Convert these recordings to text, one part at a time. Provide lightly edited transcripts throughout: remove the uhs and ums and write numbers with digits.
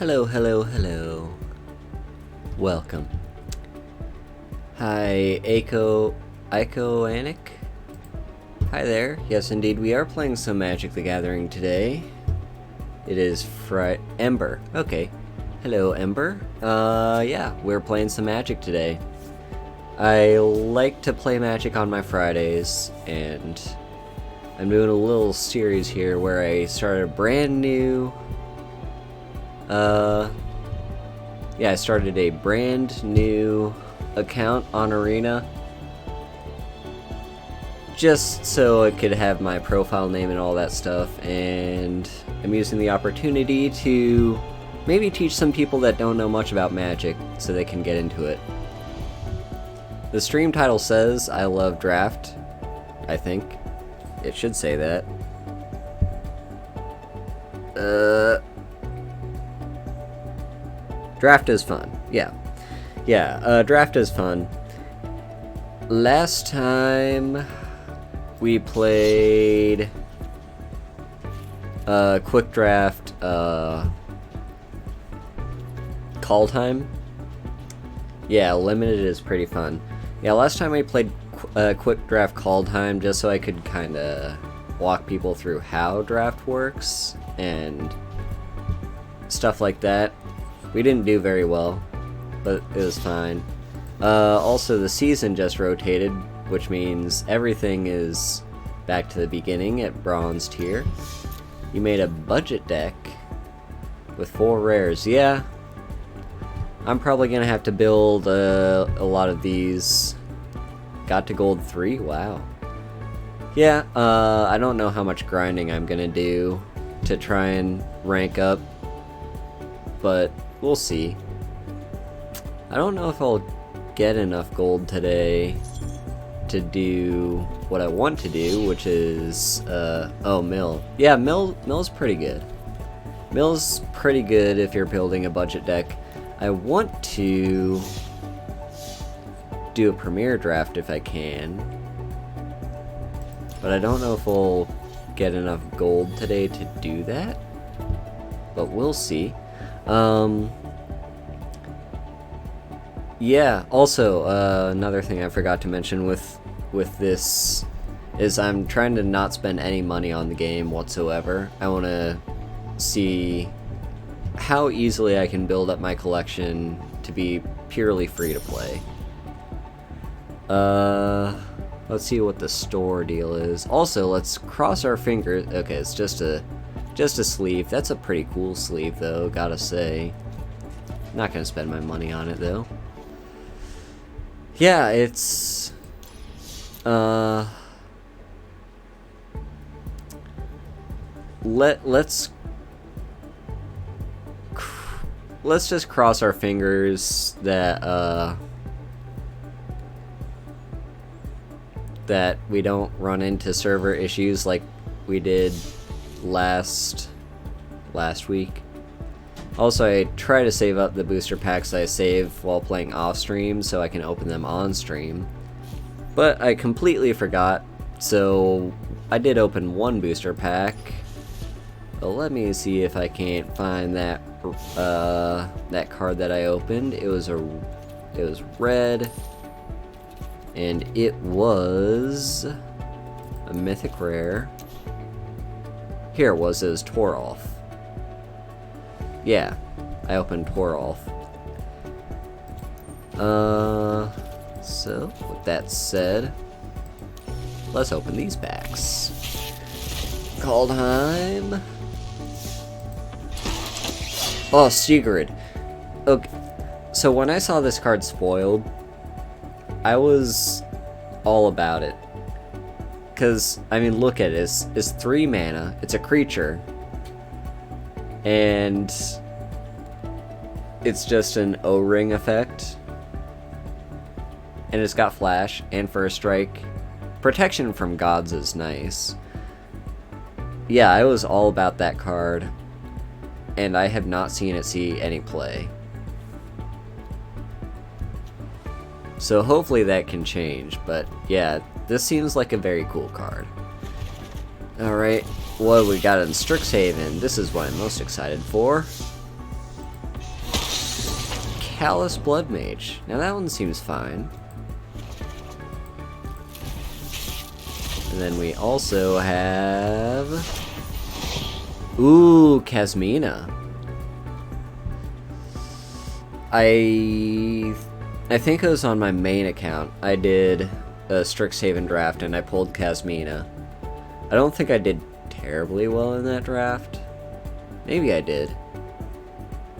Hello, hello, hello. Welcome. Hi, Anik. Hi there. Yes, indeed, we are playing some Magic the Gathering today. It is Ember. Okay. Hello, Ember. Yeah, we're playing some Magic today. I like to play Magic on my Fridays, and I'm doing a little series here where I started a brand new I started a brand new account on Arena just so I could have my profile name and all that stuff, and I'm using the opportunity to maybe teach some people that don't know much about Magic so they can get into it. The stream title says I love draft. I think it should say that. Draft is fun. Yeah, draft is fun. Last time we played quick draft call time. Yeah, limited is pretty fun. Yeah, last time we played quick draft call time just so I could kind of walk people through how draft works and stuff like that. We didn't do very well, but it was fine. Also, the season just rotated, which means everything is back to the beginning at bronze tier. You made a budget deck with 4 rares. Yeah, I'm probably gonna have to build a lot of these. Got to gold 3? Wow. Yeah, I don't know how much grinding I'm gonna do to try and rank up, but we'll see. I don't know if I'll get enough gold today to do what I want to do, which is, mill. Yeah, mill's pretty good. Mill's pretty good if you're building a budget deck. I want to do a premier draft if I can, but I don't know if we'll get enough gold today to do that, but we'll see. Yeah, also, another thing I forgot to mention with this is I'm trying to not spend any money on the game whatsoever. I want to see how easily I can build up my collection to be purely free to play. Let's see what the store deal is. Also, let's cross our fingers. Okay, it's just a sleeve. That's a pretty cool sleeve, though, gotta say. Not gonna spend my money on it, though. Yeah, it's let's just cross our fingers that that we don't run into server issues like we did last week. Also, I try to save up the booster packs I save while playing off stream so I can open them on stream, but I completely forgot, so I did open one booster pack. Well, let me see if I can't find that that card that I opened. It was red, and it was a mythic rare. Here it was Torolf. Yeah, I opened Torolf. So, with that said, let's open these packs. Kaldheim. Oh, Sigurd. Okay, so when I saw this card spoiled, I was all about it. Because, I mean, look at it. It's 3 mana. It's a creature. And it's just an O-ring effect. And it's got flash and first strike. Protection from gods is nice. Yeah, I was all about that card. And I have not seen it see any play. So hopefully that can change. But yeah, this seems like a very cool card. Alright, what we got in Strixhaven? This is what I'm most excited for. Callous Blood Mage. Now that one seems fine. And then we also have... Ooh, Kasmina. I think it was on my main account. I did a Strixhaven draft and I pulled Kasmina. I don't think I did terribly well in that draft. Maybe I did.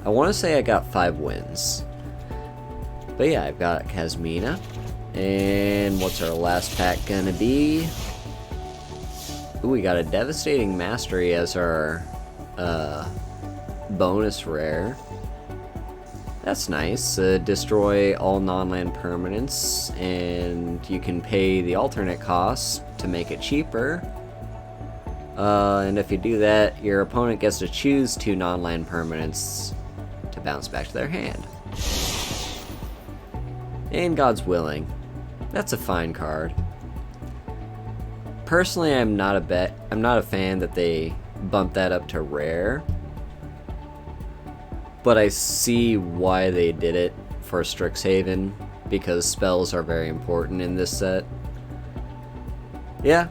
I want to say I got 5 wins. But yeah, I've got Kasmina. And what's our last pack gonna be? Ooh, we got a Devastating Mastery as our bonus rare. That's nice. Destroy all non-land permanents, and you can pay the alternate cost to make it cheaper. And if you do that, your opponent gets to choose 2 non-land permanents to bounce back to their hand. And God's Willing. That's a fine card. Personally, I'm not a fan that they bumped that up to rare. But I see why they did it for Strixhaven, because spells are very important in this set. Yeah,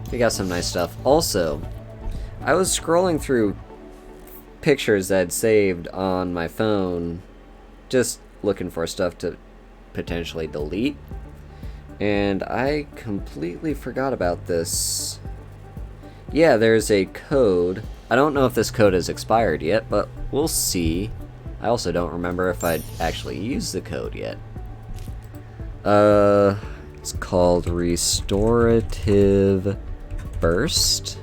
we got some nice stuff. Also, I was scrolling through pictures that I'd saved on my phone, just looking for stuff to potentially delete. And I completely forgot about this. Yeah, there's a code. I don't know if this code has expired yet, but we'll see. I also don't remember if I'd actually used the code yet. It's called Restorative Burst.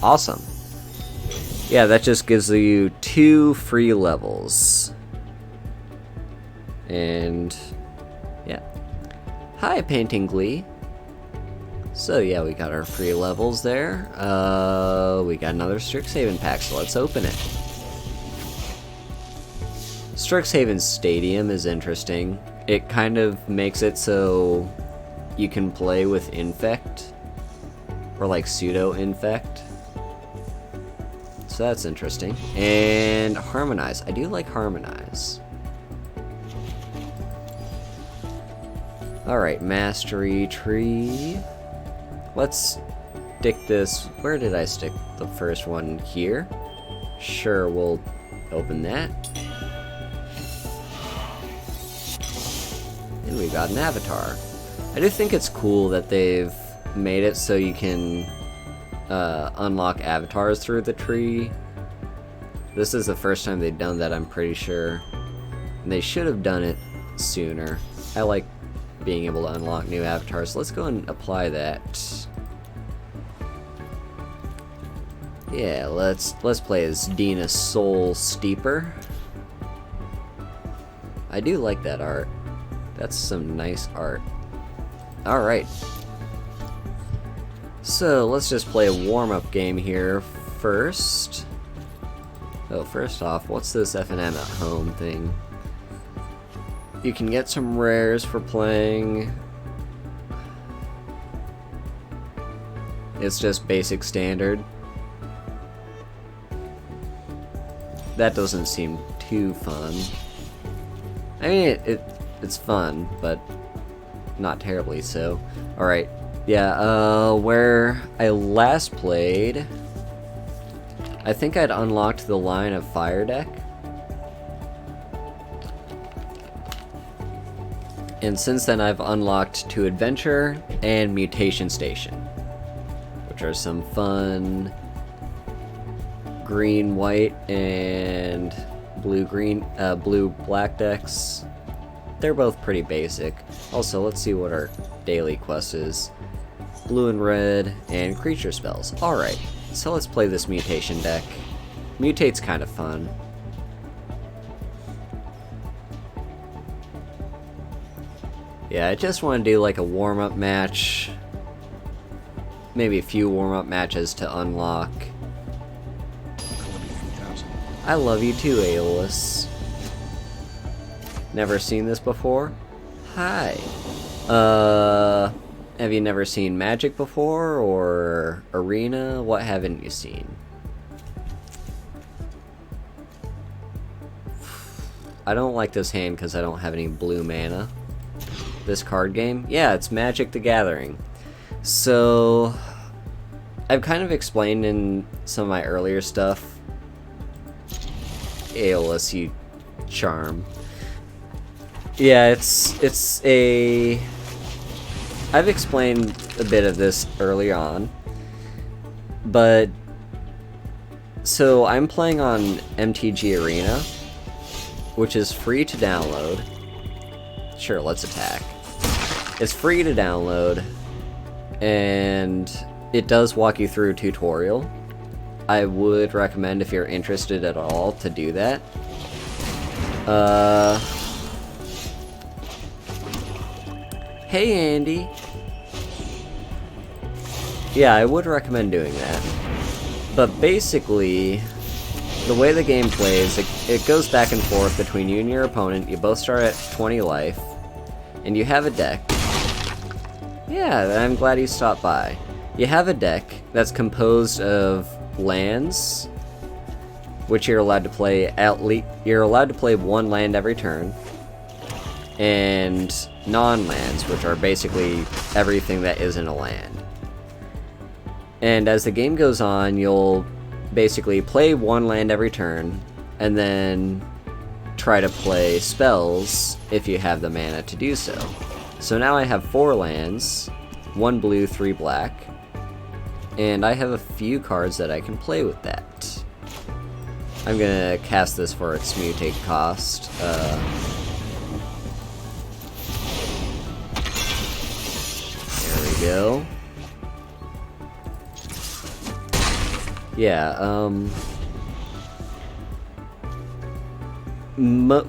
Awesome. Yeah, that just gives you 2 free levels. And yeah. Hi, Painting Glee. So yeah, we got our free levels there. We got another Strixhaven pack, so let's open it. Strixhaven Stadium is interesting. It kind of makes it so you can play with Infect, or like pseudo-Infect. So that's interesting. And Harmonize. I do like Harmonize. Alright, Mastery Tree. Let's stick this... Where did I stick the first one? Here? Sure, we'll open that. And we got an avatar. I do think it's cool that they've made it so you can unlock avatars through the tree. This is the first time they've done that, I'm pretty sure. And they should have done it sooner. I like being able to unlock new avatars. Let's go and apply that. Yeah, let's play as Dina Soul Steeper. I do like that art. That's some nice art. Alright. So, let's just play a warm-up game here first. Oh, first off, what's this FNM at home thing? You can get some rares for playing. It's just basic standard. That doesn't seem too fun. I mean, it's fun, but not terribly so. Alright, yeah, where I last played, I think I'd unlocked the Line of Fire deck. And since then I've unlocked 2 Adventure and Mutation Station, which are some fun green, white, and blue, black decks. They're both pretty basic. Also, let's see what our daily quest is. Blue and red, and creature spells. Alright, so let's play this mutation deck. Mutate's kind of fun. Yeah, I just want to do like a warm-up match. Maybe a few warm-up matches to unlock. I love you too, Aeolus. Never seen this before? Hi. Have you never seen Magic before, or Arena? What haven't you seen? I don't like this hand because I don't have any blue mana. This card game? Yeah, it's Magic the Gathering. So, I've kind of explained in some of my earlier stuff. Aeolus, you charm. Yeah, it's a... I've explained a bit of this early on. But... So, I'm playing on MTG Arena, which is free to download. Sure, let's attack. It's free to download, and it does walk you through a tutorial. I would recommend, if you're interested at all, to do that. Hey, Andy. Yeah, I would recommend doing that. But basically, the way the game plays, it goes back and forth between you and your opponent. You both start at 20 life, and you have a deck. Yeah, I'm glad you stopped by. You have a deck that's composed of lands, which you're allowed to play you're allowed to play one land every turn, and non-lands, which are basically everything that isn't a land. And as the game goes on, you'll basically play one land every turn, and then try to play spells if you have the mana to do so. So now I have 4 lands, 1 blue, 3 black, and I have a few cards that I can play with that. I'm gonna cast this for its mutate cost. There we go. Yeah,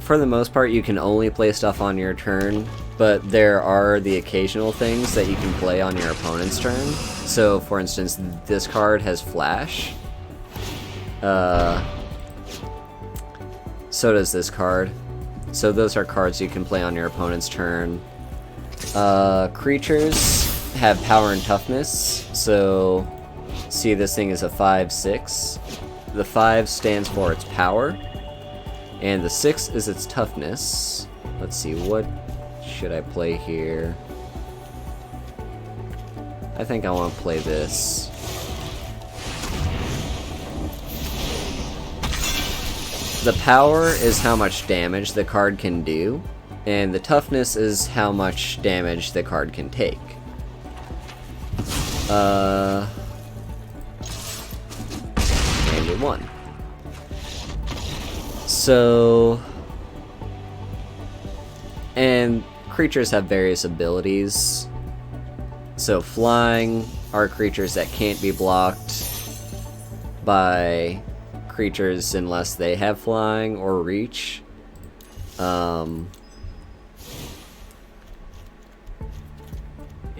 for the most part, you can only play stuff on your turn, but there are the occasional things that you can play on your opponent's turn. So, for instance, this card has Flash. So does this card. So those are cards you can play on your opponent's turn. Creatures have power and toughness, so... See, this thing is a 5/6. The 5 stands for its power, and the 6 is its toughness. Let's see, what should I play here? I think I want to play this. The power is how much damage the card can do, and the toughness is how much damage the card can take. One. So, and creatures have various abilities. So flying are creatures that can't be blocked by creatures unless they have flying or reach. Yeah,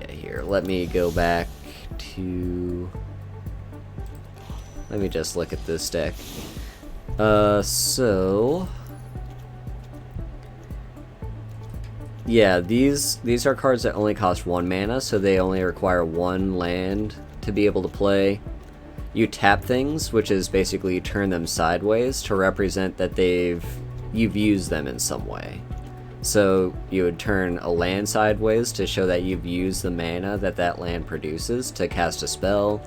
here, let me go back to... Let me just look at this deck. So... Yeah, these are cards that only cost 1 mana, so they only require 1 land to be able to play. You tap things, which is basically you turn them sideways to represent that you've used them in some way. So you would turn a land sideways to show that you've used the mana that that land produces to cast a spell.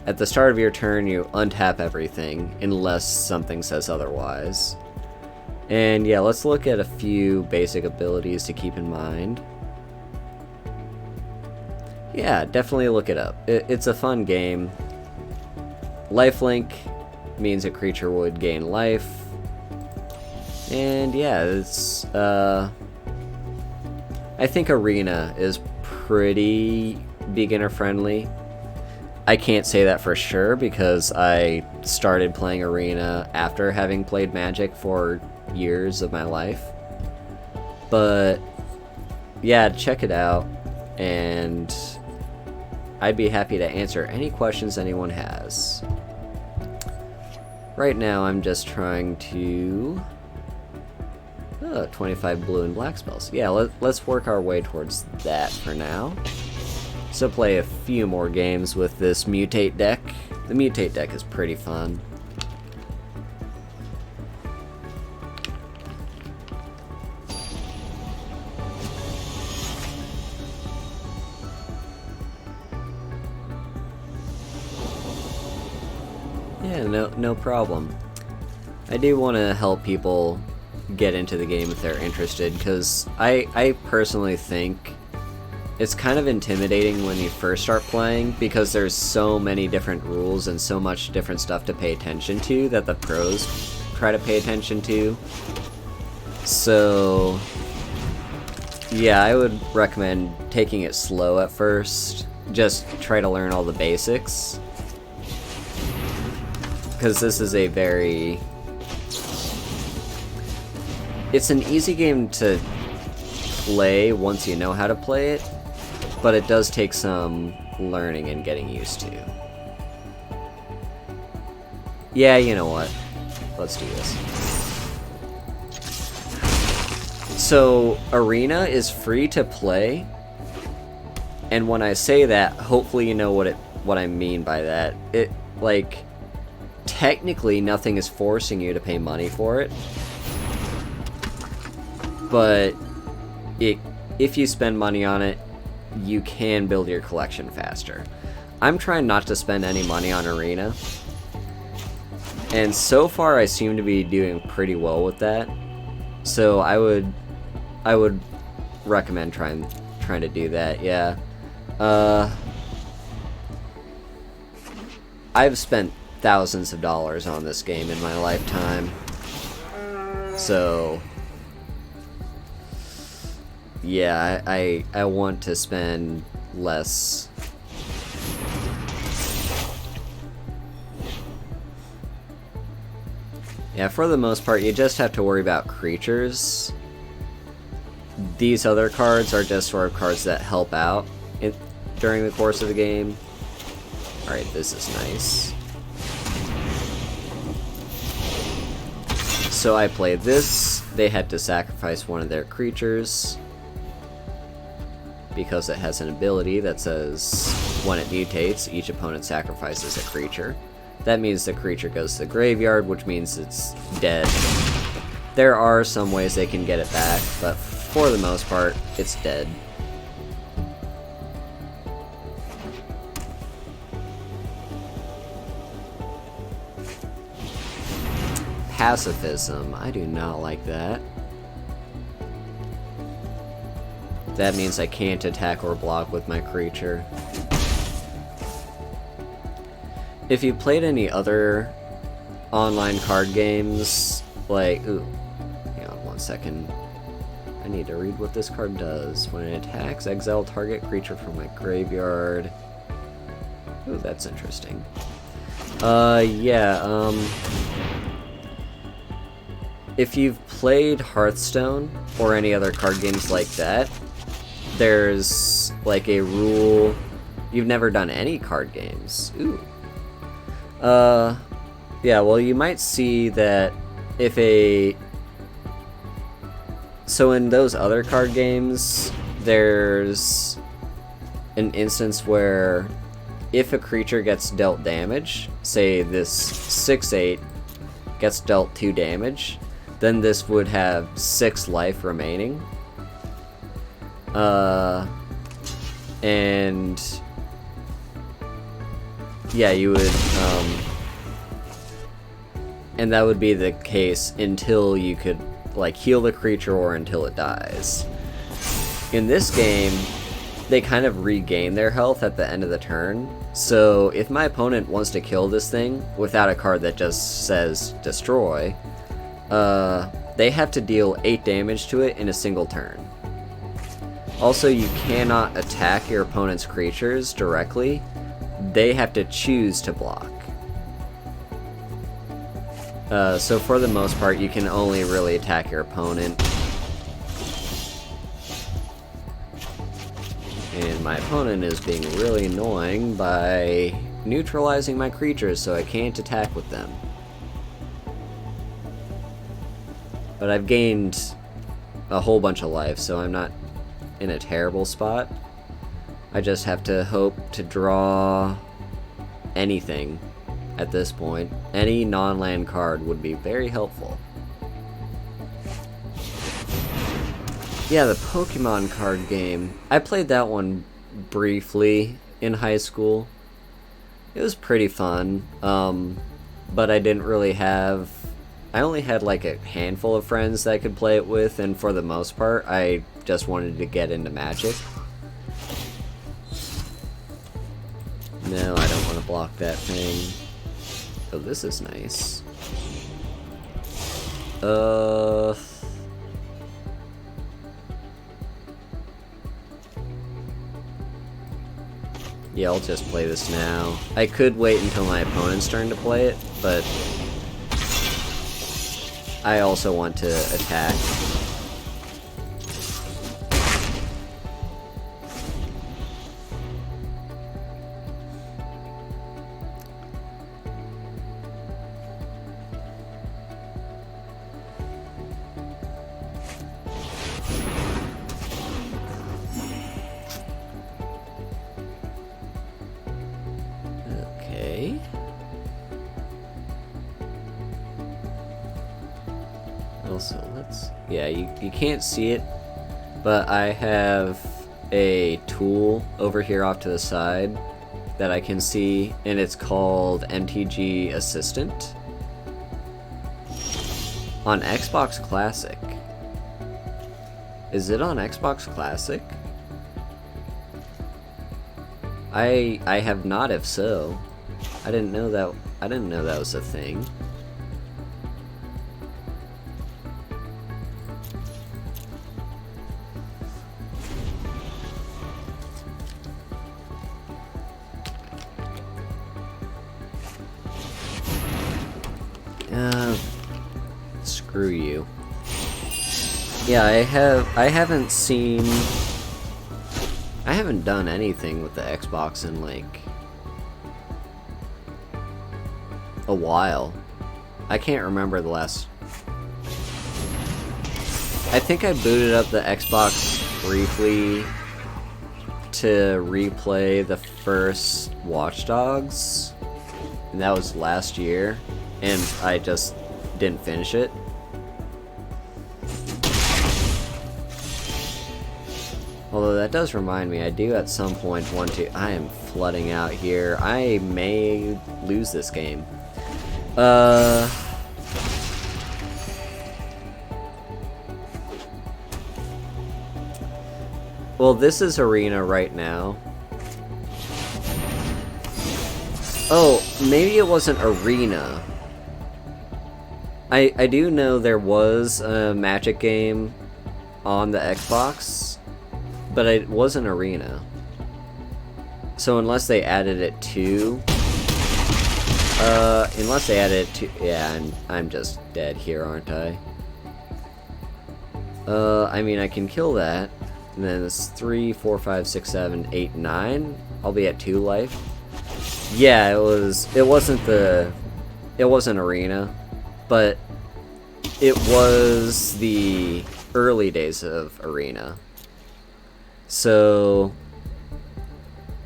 At the start of your turn, you untap everything, unless something says otherwise. And yeah, let's look at a few basic abilities to keep in mind. Yeah, definitely look it up. It's a fun game. Lifelink means a creature would gain life. And yeah, it's... I think Arena is pretty beginner-friendly. I can't say that for sure because I started playing Arena after having played Magic for years of my life. But yeah, check it out, and I'd be happy to answer any questions anyone has. Right now I'm just trying to... 25 blue and black spells. Yeah, let's work our way towards that for now. So play a few more games with this Mutate deck. The Mutate deck is pretty fun. Yeah, no problem. I do want to help people get into the game if they're interested, because I personally think it's kind of intimidating when you first start playing, because there's so many different rules and so much different stuff to pay attention to that the pros try to pay attention to. So yeah, I would recommend taking it slow at first. Just try to learn all the basics, because this is a very... It's an easy game to play once you know how to play it, but it does take some learning and getting used to. Yeah, you know what? Let's do this. So, Arena is free to play, and when I say that, hopefully you know what I mean by that. It, like, technically nothing is forcing you to pay money for it, but if you spend money on it, you can build your collection faster. I'm trying not to spend any money on Arena, and so far I seem to be doing pretty well with that. So I would recommend trying to do that. Yeah. I've spent thousands of dollars on this game in my lifetime, so yeah, I want to spend less. Yeah, for the most part, you just have to worry about creatures. These other cards are just sort of cards that help out during the course of the game. Alright, this is nice. So I played this. They had to sacrifice one of their creatures, because it has an ability that says when it mutates, each opponent sacrifices a creature. That means the creature goes to the graveyard, which means it's dead. There are some ways they can get it back, but for the most part, it's dead. Pacifism. I do not like that. That means I can't attack or block with my creature. If you played any other online card games, like... Ooh, hang on one second. I need to read what this card does. When it attacks, exile target creature from my graveyard. Ooh, that's interesting. Yeah, if you've played Hearthstone or any other card games like that, there's like a rule. You've never done any card games. Ooh. Yeah, well, you might see that if so in those other card games, there's an instance where if a creature gets dealt damage, say this 6/8 gets dealt 2 damage, then this would have 6 life remaining. And yeah, you would, and that would be the case until you could, like, heal the creature or until it dies. In this game, they kind of regain their health at the end of the turn, so if my opponent wants to kill this thing without a card that just says destroy, they have to deal 8 damage to it in a single turn. Also, you cannot attack your opponent's creatures directly. They have to choose to block. So for the most part, you can only really attack your opponent. And my opponent is being really annoying by neutralizing my creatures so I can't attack with them. But I've gained a whole bunch of life, so I'm not in a terrible spot. I just have to hope to draw anything at this point. Any non-land card would be very helpful. Yeah, the Pokemon card game. I played that one briefly in high school. It was pretty fun. but I didn't really have... I only had like a handful of friends that I could play it with, and for the most part, I just wanted to get into Magic. No, I don't want to block that thing. Oh, this is nice. Yeah, I'll just play this now. I could wait until my opponent's turn to play it, but I also want to attack. Okay. Also, let's... Yeah, you can't see it, but I have a tool over here off to the side that I can see, and it's called MTG Assistant. On Xbox Classic. Is it on Xbox Classic? I have not, if so. I didn't know that was a thing. Screw you. Yeah, I haven't done anything with the Xbox in like a while. I can't remember the last... I think I booted up the Xbox briefly to replay the first Watch Dogs, and that was last year, and I just didn't finish it. Although that does remind me, I do at some point want to... I am flooding out here. I may lose this game. Well, this is Arena right now. Oh, maybe it wasn't Arena. I do know there was a Magic game on the Xbox, but it wasn't Arena. So unless they added it to... unless they added it to... Yeah, I'm just dead here, aren't I? I mean, I can kill that. And then it's 3, 4, 5, 6, 7, 8, 9. I'll be at 2 life. Yeah, it wasn't Arena, but it was the early days of Arena. So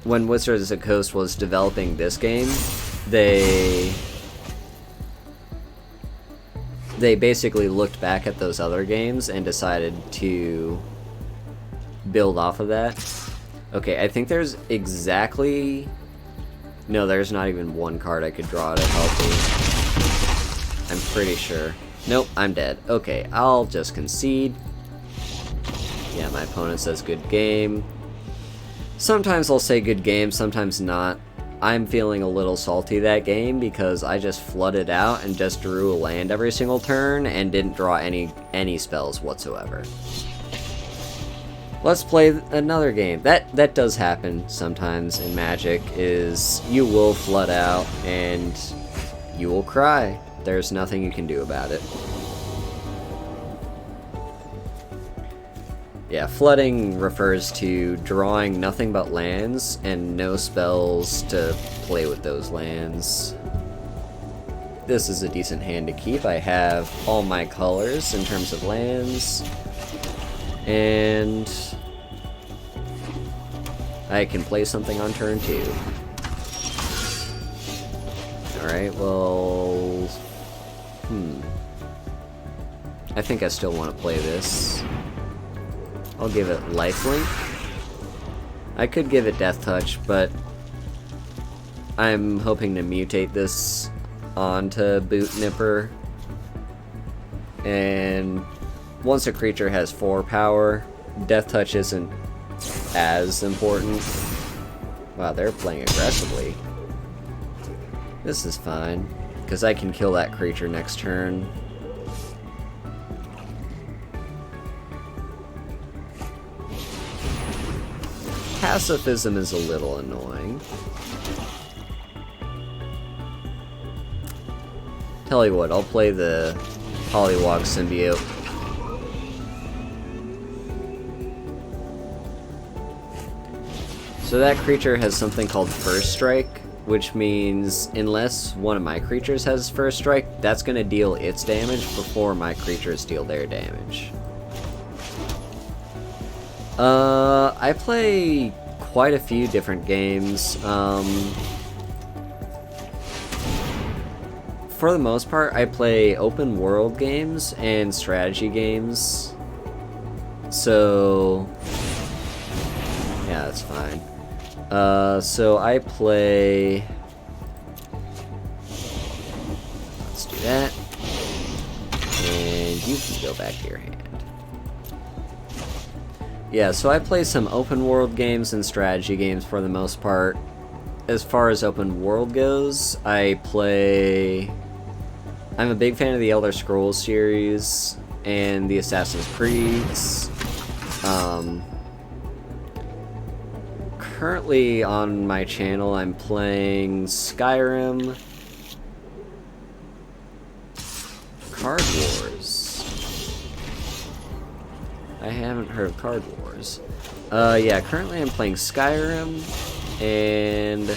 when Wizards of the Coast was developing this game, they basically looked back at those other games and decided to build off of that. Okay, I think there's exactly... No, there's not even one card I could draw to help me. I'm pretty sure. Nope, I'm dead. Okay, I'll just concede. Yeah, my opponent says good game. Sometimes I'll say good game, sometimes not. I'm feeling a little salty that game because I just flooded out and just drew a land every single turn and didn't draw any spells whatsoever. Let's play another game. That does happen sometimes in Magic, is you will flood out and you will cry. There's nothing you can do about it. Yeah, flooding refers to drawing nothing but lands and no spells to play with those lands. This is a decent hand to keep. I have all my colors in terms of lands. And I can play something on turn 2. Alright, well... I think I still want to play this. I'll give it Lifelink. I could give it Death Touch, but I'm hoping to mutate this onto Boot Nipper. And once a creature has 4 power, Death Touch isn't as important. Wow, they're playing aggressively. This is fine, because I can kill that creature next turn. Pacifism is a little annoying. Tell you what, I'll play the Pollywog Symbiote. So that creature has something called First Strike, which means unless one of my creatures has First Strike, that's going to deal its damage before my creatures deal their damage. I play quite a few different games. For the most part, I play open world games and strategy games. So, yeah, that's fine. So I play... Let's do that. And you can go back to your hand. Yeah, so I play some open world games and strategy games for the most part. As far as open world goes, I'm a big fan of the Elder Scrolls series and the Assassin's Creeds. Currently on my channel, I'm playing Skyrim, Card Wars. I haven't heard of Card Wars. Yeah, currently I'm playing Skyrim, and...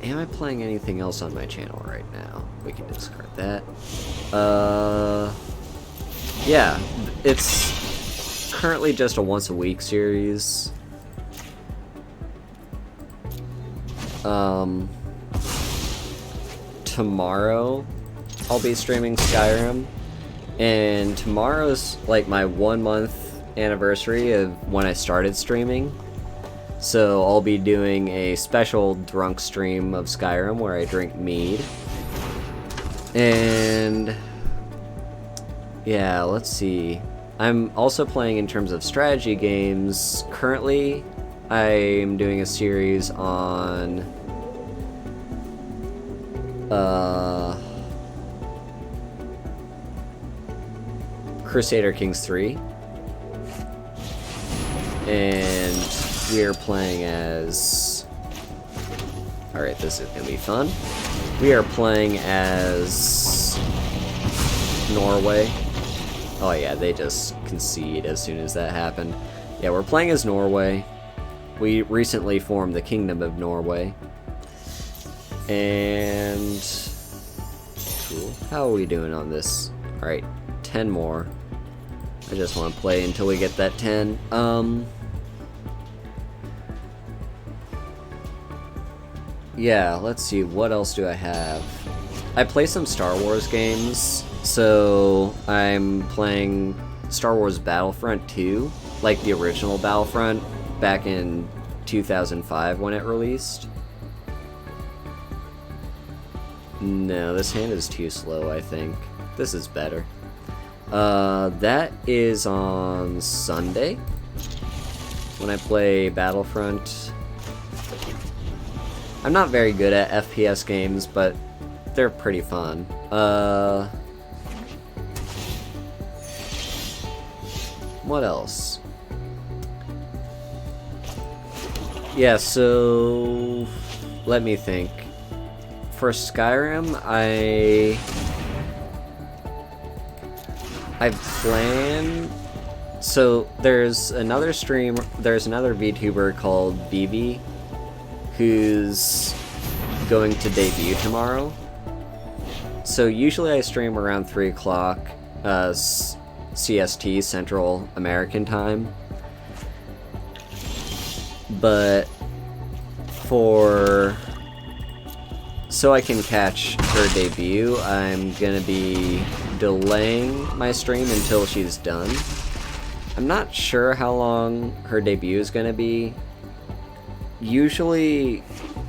Am I playing anything else on my channel right now? We can discard that. Yeah, it's currently just a once-a-week series. Tomorrow, I'll be streaming Skyrim. And tomorrow's like my 1-month anniversary of when I started streaming. So I'll be doing a special drunk stream of Skyrim where I drink mead. And yeah, let's see. I'm also playing in terms of strategy games. Currently, I'm doing a series on Crusader Kings 3, and we are playing as... Alright, this is gonna be fun. We are playing as Norway. Oh yeah, they just concede as soon as that happened. Yeah, we're playing as Norway. We recently formed the Kingdom of Norway. And... Cool. How are we doing on this? Alright, 10 more. I just want to play until we get that 10. Yeah, let's see, what else do I have? I play some Star Wars games, so I'm playing Star Wars Battlefront 2, like the original Battlefront, back in 2005 when it released. No, this hand is too slow, I think. This is better. That is on Sunday, when I play Battlefront. I'm not very good at FPS games, but they're pretty fun. What else? Yeah, so... let me think. For Skyrim, I plan... So, there's another VTuber called Vivi, who's going to debut tomorrow. So usually I stream around 3 o'clock CST, Central American Time. But so I can catch her debut, I'm gonna be delaying my stream until she's done. I'm not sure how long her debut is gonna be. Usually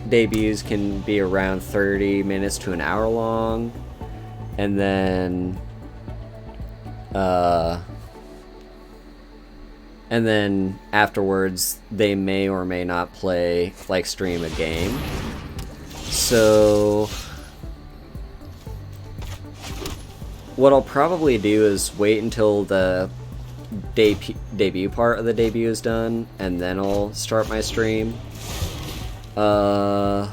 debuts can be around 30 minutes to an hour long, and then afterwards they may or may not play, like, stream a game. So what I'll probably do is wait until the debut part of the debut is done, and then I'll start my stream. Yeah,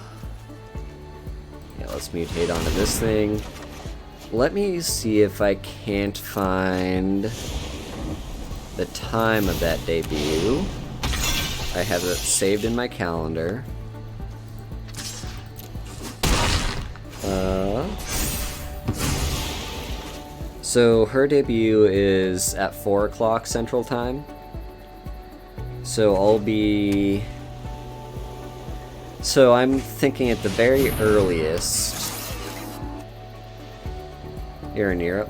let's mutate onto this thing. Let me see if I can't find the time of that debut. I have it saved in my calendar. So her debut is at 4 o'clock Central Time. So I'm thinking at the very earliest. You're in Europe?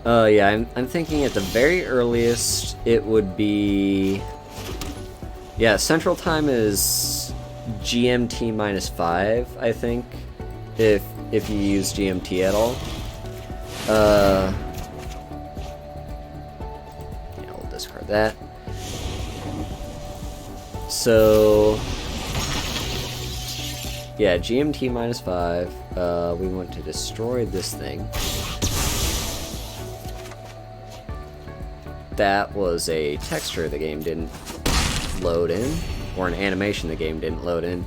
Yeah, I'm thinking at the very earliest it would be... Yeah, Central Time is GMT -5, I think, if you use GMT at all. Yeah, we'll discard that. So... Yeah, GMT -5, we want to destroy this thing. That was a texture the game didn't load in, or an animation the game didn't load in.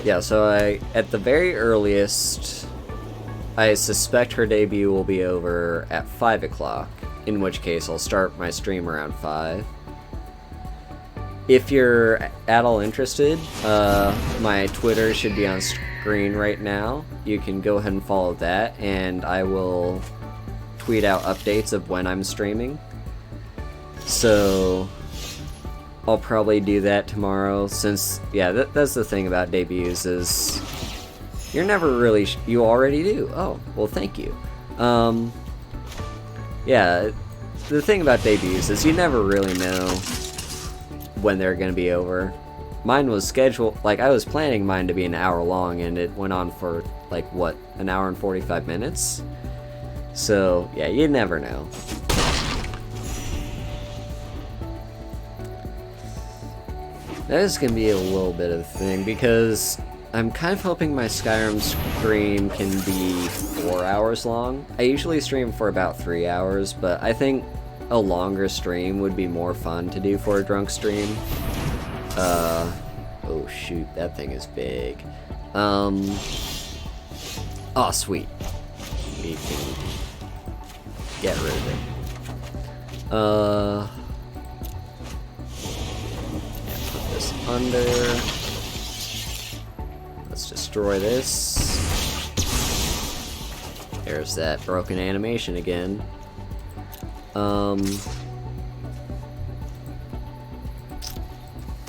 Yeah, so at the very earliest, I suspect her debut will be over at 5 o'clock, in which case I'll start my stream around 5. If you're at all interested, my Twitter should be on screen right now. You can go ahead and follow that, and I will tweet out updates of when I'm streaming. So I'll probably do that tomorrow, since, yeah, that's the thing about debuts, is you're never really... You already do? Oh, well, thank you. Yeah, the thing about debuts is you never really know when they're gonna be over. Mine was scheduled, like, I was planning mine to be an hour long, and it went on for, like, what, an hour and 45 minutes? So, yeah, you never know. That is gonna be a little bit of a thing, because I'm kind of hoping my Skyrim stream can be 4 hours long. I usually stream for about 3 hours, but I think a longer stream would be more fun to do for a drunk stream. Oh shoot, that thing is big. Oh sweet. We can get rid of it. Yeah, put this under. Let's destroy this. There's that broken animation again.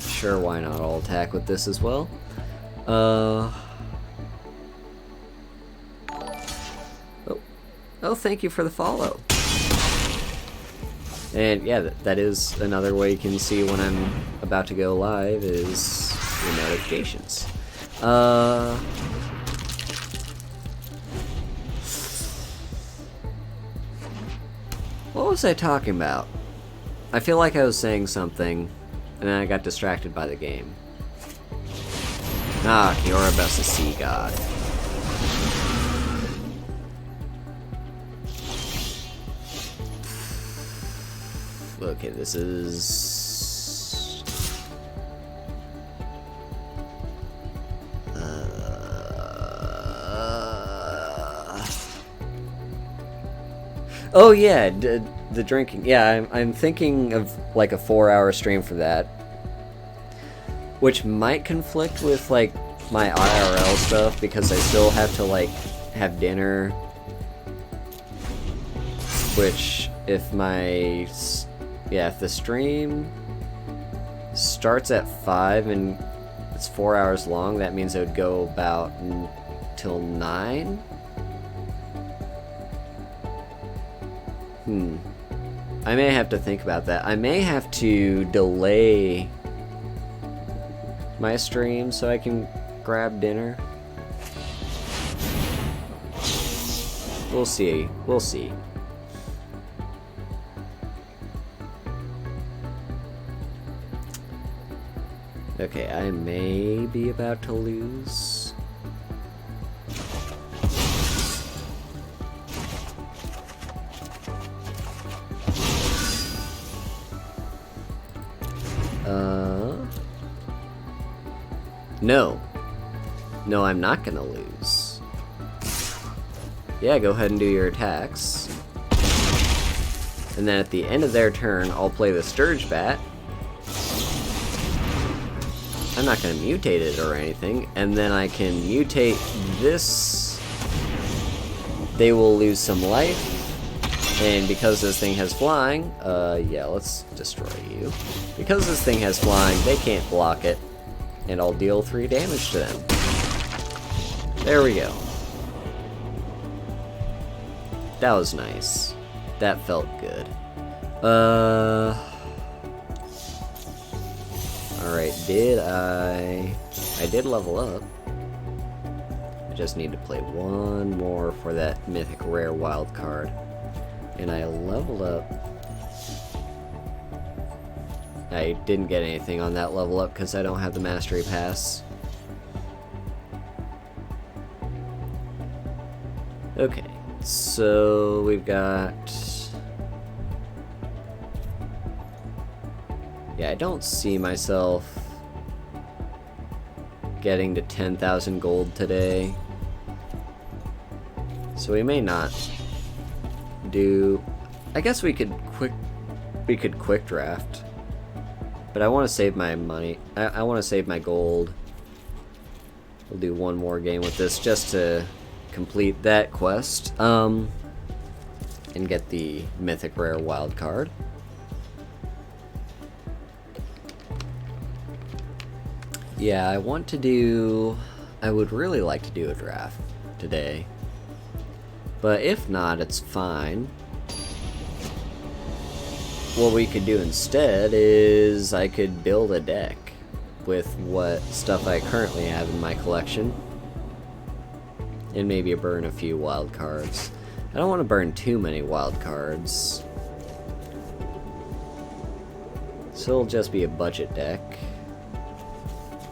Sure, why not? I'll attack with this as well. Oh, thank you for the follow. And yeah, that is another way you can see when I'm about to go live, is your notifications. What was I talking about? I feel like I was saying something, and then I got distracted by the game. Ah, Kiorabus, the sea god. Okay, this is... Oh yeah, the drinking. Yeah, I'm thinking of like a 4-hour stream for that, which might conflict with like my IRL stuff, because I still have to like have dinner. Which, if if the stream starts at 5 and it's 4 hours long, that means it would go about till 9. I may have to think about that. I may have to delay my stream so I can grab dinner? We'll see. We'll see. Okay, I may be about to lose. No. No, I'm not gonna lose. Yeah, go ahead and do your attacks. And then at the end of their turn, I'll play the Sturge Bat. I'm not gonna mutate it or anything, and then I can mutate this. They will lose some life. And because this thing has flying, yeah, let's destroy you. Because this thing has flying, they can't block it. And I'll deal 3 damage to them. There we go. That was nice. That felt good. Alright, I did level up. I just need to play one more for that mythic rare wild card. And I leveled up. I didn't get anything on that level up because I don't have the mastery pass. Okay, so we've got... Yeah, I don't see myself getting to 10,000 gold today. So we may not do... I guess we could quick draft. But I want to save my money. I want to save my gold. We'll do one more game with this just to complete that quest. And get the mythic rare wild card. Yeah, I want to do... I would really like to do a draft today. But if not, it's fine. What we could do instead is I could build a deck with what stuff I currently have in my collection. And maybe burn a few wild cards. I don't want to burn too many wild cards. So it'll just be a budget deck.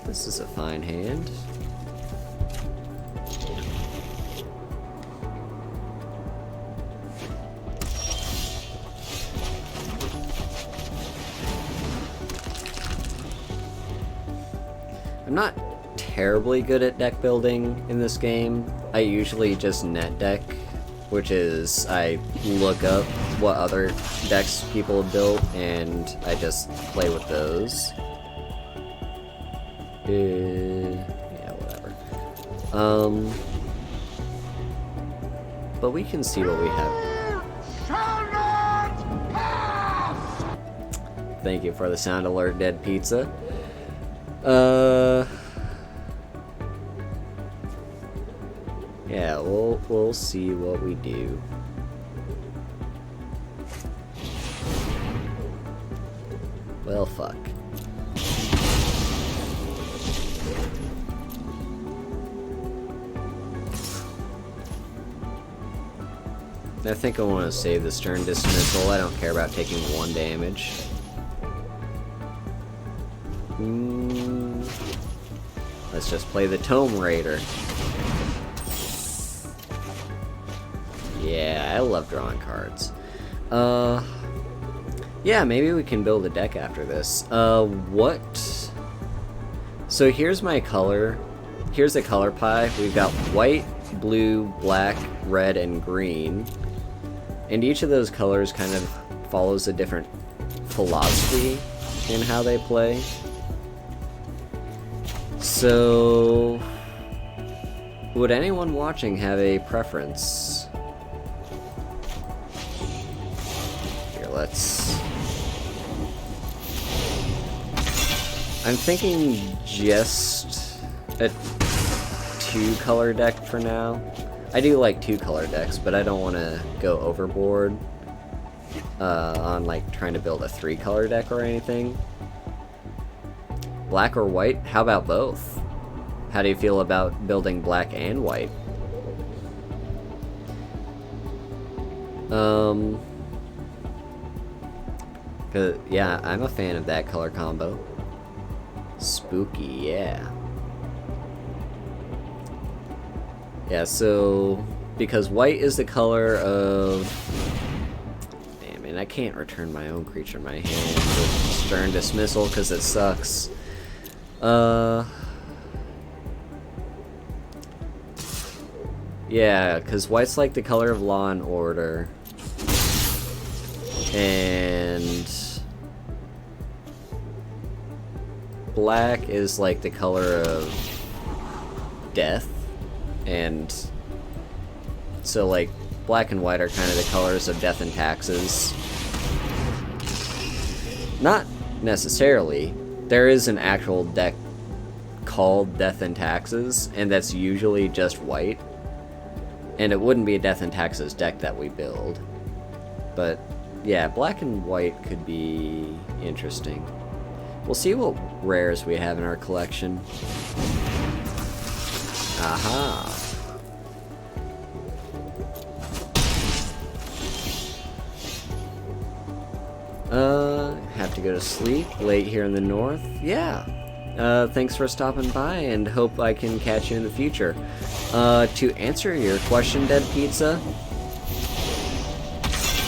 This is a fine hand. I'm not terribly good at deck building in this game. I usually just net deck, which is I look up what other decks people have built and I just play with those. Yeah, whatever. But we can see what we have. Thank you for the sound alert, Dead Pizza. Yeah, we'll see what we do. Well, fuck. I think I want to save this turn dismissal. I don't care about taking 1 damage. Let's just play the Tome Raider. Yeah, I love drawing cards. Yeah, maybe we can build a deck after this. What? So here's my color. Here's the color pie. We've got white, blue, black, red, and green. And each of those colors kind of follows a different philosophy in how they play. So, would anyone watching have a preference? Here, let's... I'm thinking just a 2-color deck for now. I do like 2-color decks, but I don't want to go overboard on like trying to build a 3-color deck or anything. Black or white? How about both? How do you feel about building black and white? Yeah, I'm a fan of that color combo. Spooky, yeah. Yeah, so because white is the color of... Damn it, I can't return my own creature in my hand with Stern Dismissal because it sucks. Yeah, because white's like the color of Law and Order. And black is like the color of death. And so like black and white are kind of the colors of death and taxes. Not necessarily. There is an actual deck called Death and Taxes, and that's usually just white. And it wouldn't be a Death and Taxes deck that we build. But yeah, black and white could be interesting. We'll see what rares we have in our collection. Aha. Have to go to sleep late here in the north. Yeah. Thanks for stopping by and hope I can catch you in the future. To answer your question, Dead Pizza,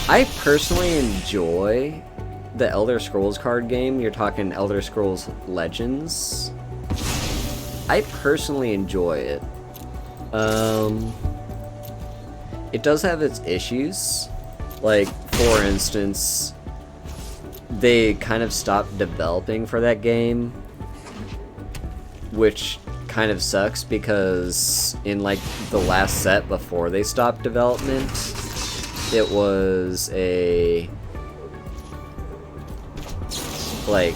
I personally enjoy the Elder Scrolls card game. You're talking Elder Scrolls Legends. I personally enjoy it. It does have its issues. Like, for instance, they kind of stopped developing for that game, which kind of sucks because in like the last set before they stopped development, it was a like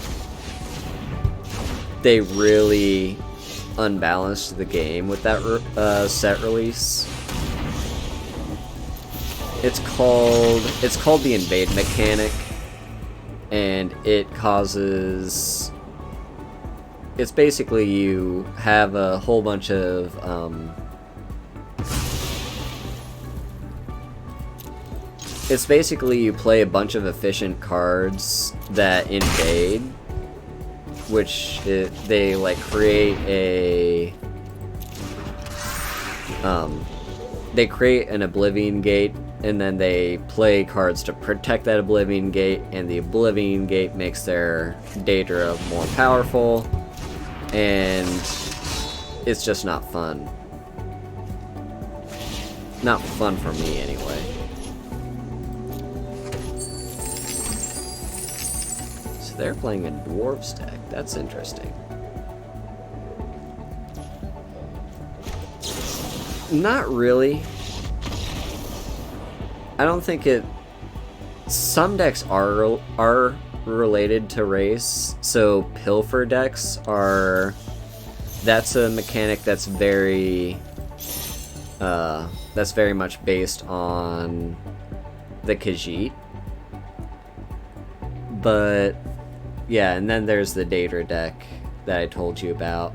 they really unbalanced the game with that set release. It's called the invade mechanic, and it causes... It's basically you have a whole bunch of it's basically you play a bunch of efficient cards that invade, which they like create a they create an Oblivion Gate, and then they play cards to protect that Oblivion Gate, and the Oblivion Gate makes their Daedra more powerful, and it's just not fun. Not fun for me, anyway. So they're playing a Dwarves deck. That's interesting. Not really. I don't think it... Some decks are related to race. So Pilfer decks are... That's a mechanic that's very much based on the Khajiit. But yeah, and then there's the Daedra deck that I told you about.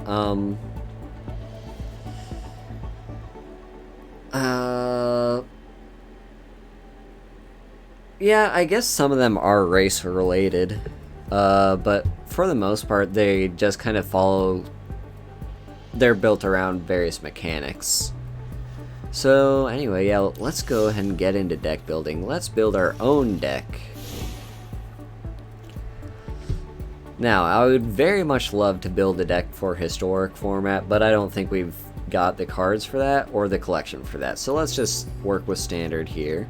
Yeah, I guess some of them are race related, but for the most part, they just kind of follow. They're built around various mechanics. So anyway, yeah, let's go ahead and get into deck building. Let's build our own deck. Now, I would very much love to build a deck for historic format, but I don't think we've got the cards for that or the collection for that. So let's just work with standard here.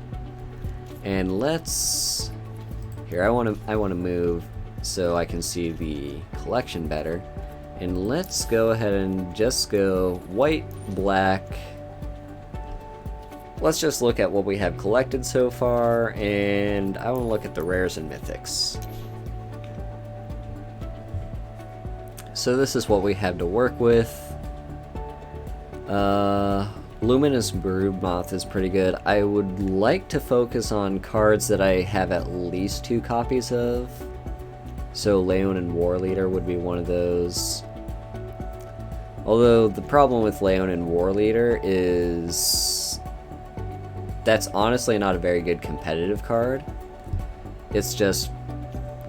And let's... Here, I want to move so I can see the collection better. And let's go ahead and just go white, black. Let's just look at what we have collected so far, and I want to look at the rares and mythics. So this is what we have to work with. Luminous Broodmoth is pretty good. I would like to focus on cards that I have at least 2 copies of. So Leonin War Leader would be one of those. Although the problem with Leonin War Leader is that's honestly not a very good competitive card. It's just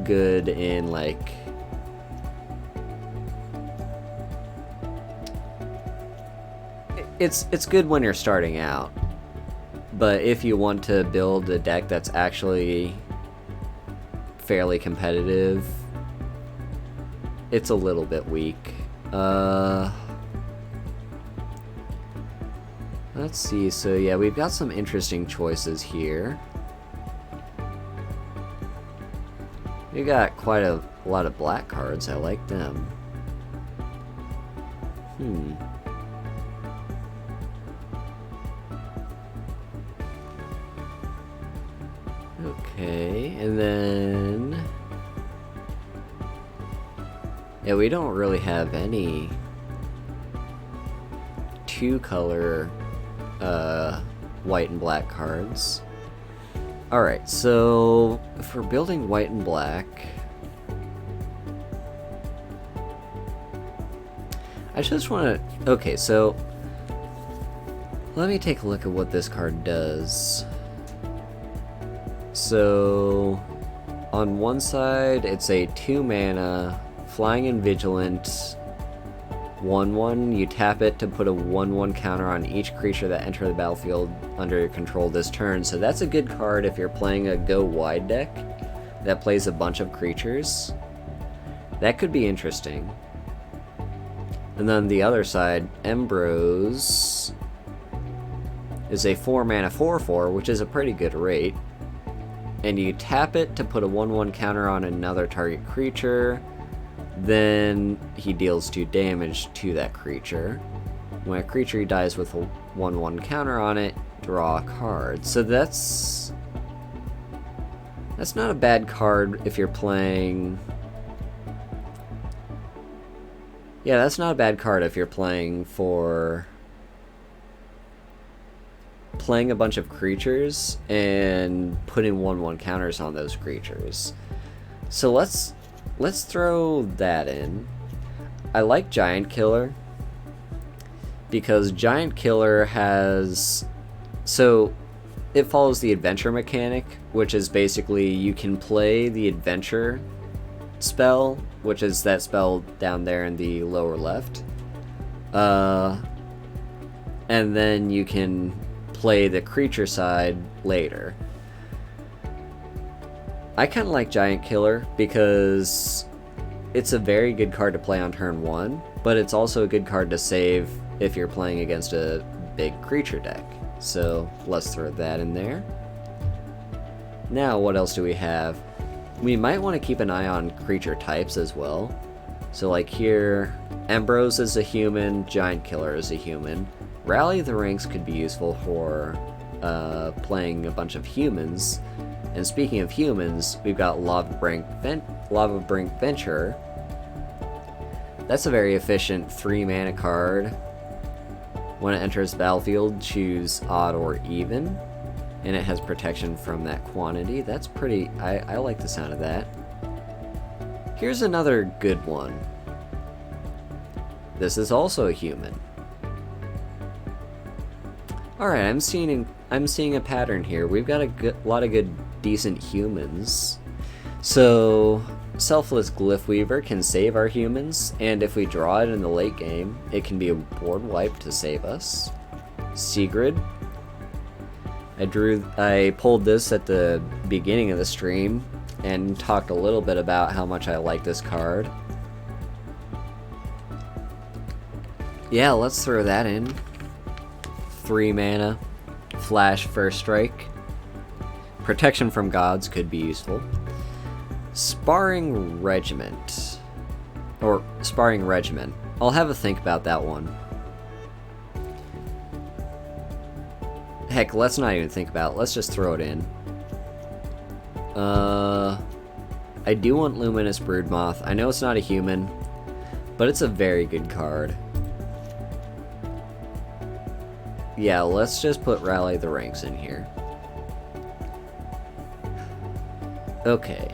good in like it's good when you're starting out. But if you want to build a deck that's actually fairly competitive, it's a little bit weak. Let's see, so yeah, we've got some interesting choices here. We got quite a lot of black cards, I like them. Okay, and then... yeah, we don't really have any two-color white and black cards. Alright, so if we're building white and black, I just want to... okay, so let me take a look at what this card does. So on one side, it's a 2-mana Flying and Vigilant 1/1. You tap it to put a 1/1 counter on each creature that enter the battlefield under your control this turn. So that's a good card if you're playing a go wide deck that plays a bunch of creatures. That could be interesting. And then the other side, Embrose is a 4-mana 4/4, which is a pretty good rate. And you tap it to put a 1/1 counter on another target creature. Then he deals 2 damage to that creature. When a creature dies with a 1/1 counter on it, draw a card. So that's not a bad card if you're playing... yeah, that's not a bad card if you're playing for... playing a bunch of creatures and putting 1/1 counters on those creatures. So let's throw that in. I like Giant Killer because Giant Killer has... so it follows the adventure mechanic, which is basically you can play the adventure spell, which is that spell down there in the lower left. And then you can play the creature side later. I kind of like Giant Killer because it's a very good card to play on turn 1, but it's also a good card to save if you're playing against a big creature deck. So let's throw that in there. Now what else do we have? We might want to keep an eye on creature types as well. So like here, Embrose is a human, Giant Killer is a human. Rally the Ranks could be useful for playing a bunch of humans. And speaking of humans, we've got Lava Brink Venture. That's a very efficient 3-mana card. When it enters the battlefield, choose odd or even. And it has protection from that quantity. That's pretty... I like the sound of that. Here's another good one. This is also a human. Alright, I'm seeing a pattern here. We've got a lot of good, decent humans. So, Selfless Glyph Weaver can save our humans, and if we draw it in the late game, it can be a board wipe to save us. Sigrid. I pulled this at the beginning of the stream, and talked a little bit about how much I like this card. Yeah, let's throw that in. 3 mana, flash first strike. Protection from gods could be useful. Sparring Regiment. Or Sparring Regiment. I'll have a think about that one. Heck, let's not even think about it. Let's just throw it in. I do want Luminous Broodmoth. I know it's not a human, but it's a very good card. Yeah, let's just put Rally the Ranks in here. Okay.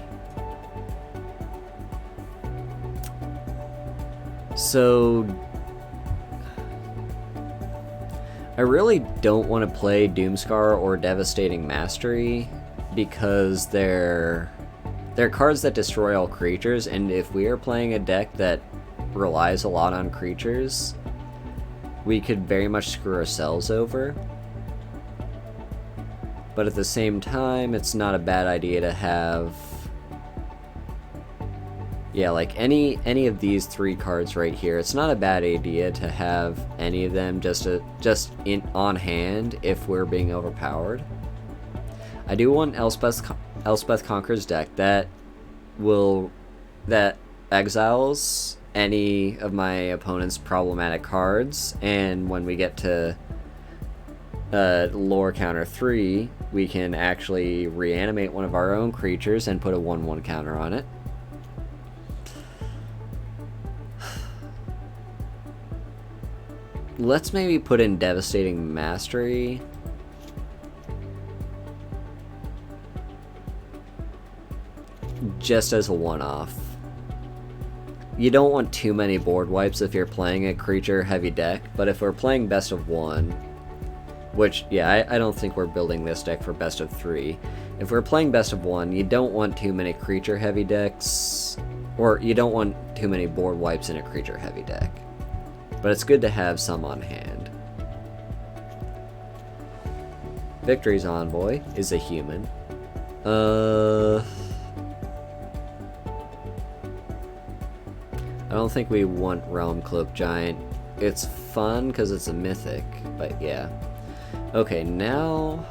So I really don't want to play Doomscar or Devastating Mastery because they're cards that destroy all creatures, and if we are playing a deck that relies a lot on creatures, we could very much screw ourselves over. But at the same time, it's not a bad idea to have, yeah, like any of these 3 cards right here. It's not a bad idea to have any of them just on hand if we're being overpowered. I do want Elspeth Conqueror's deck that exiles any of my opponent's problematic cards, and when we get to lore counter 3, we can actually reanimate one of our own creatures and put a 1/1 counter on it. Let's maybe put in Devastating Mastery. Just as a one-off. You don't want too many board wipes if you're playing a creature-heavy deck, but if we're playing best of 1, which, yeah, I don't think we're building this deck for best of 3. If we're playing best of 1, you don't want too many creature-heavy decks, or you don't want too many board wipes in a creature-heavy deck. But it's good to have some on hand. Victory's Envoy is a human. I don't think we want Realm Cloak Giant. It's fun because it's a mythic, but yeah. Okay, now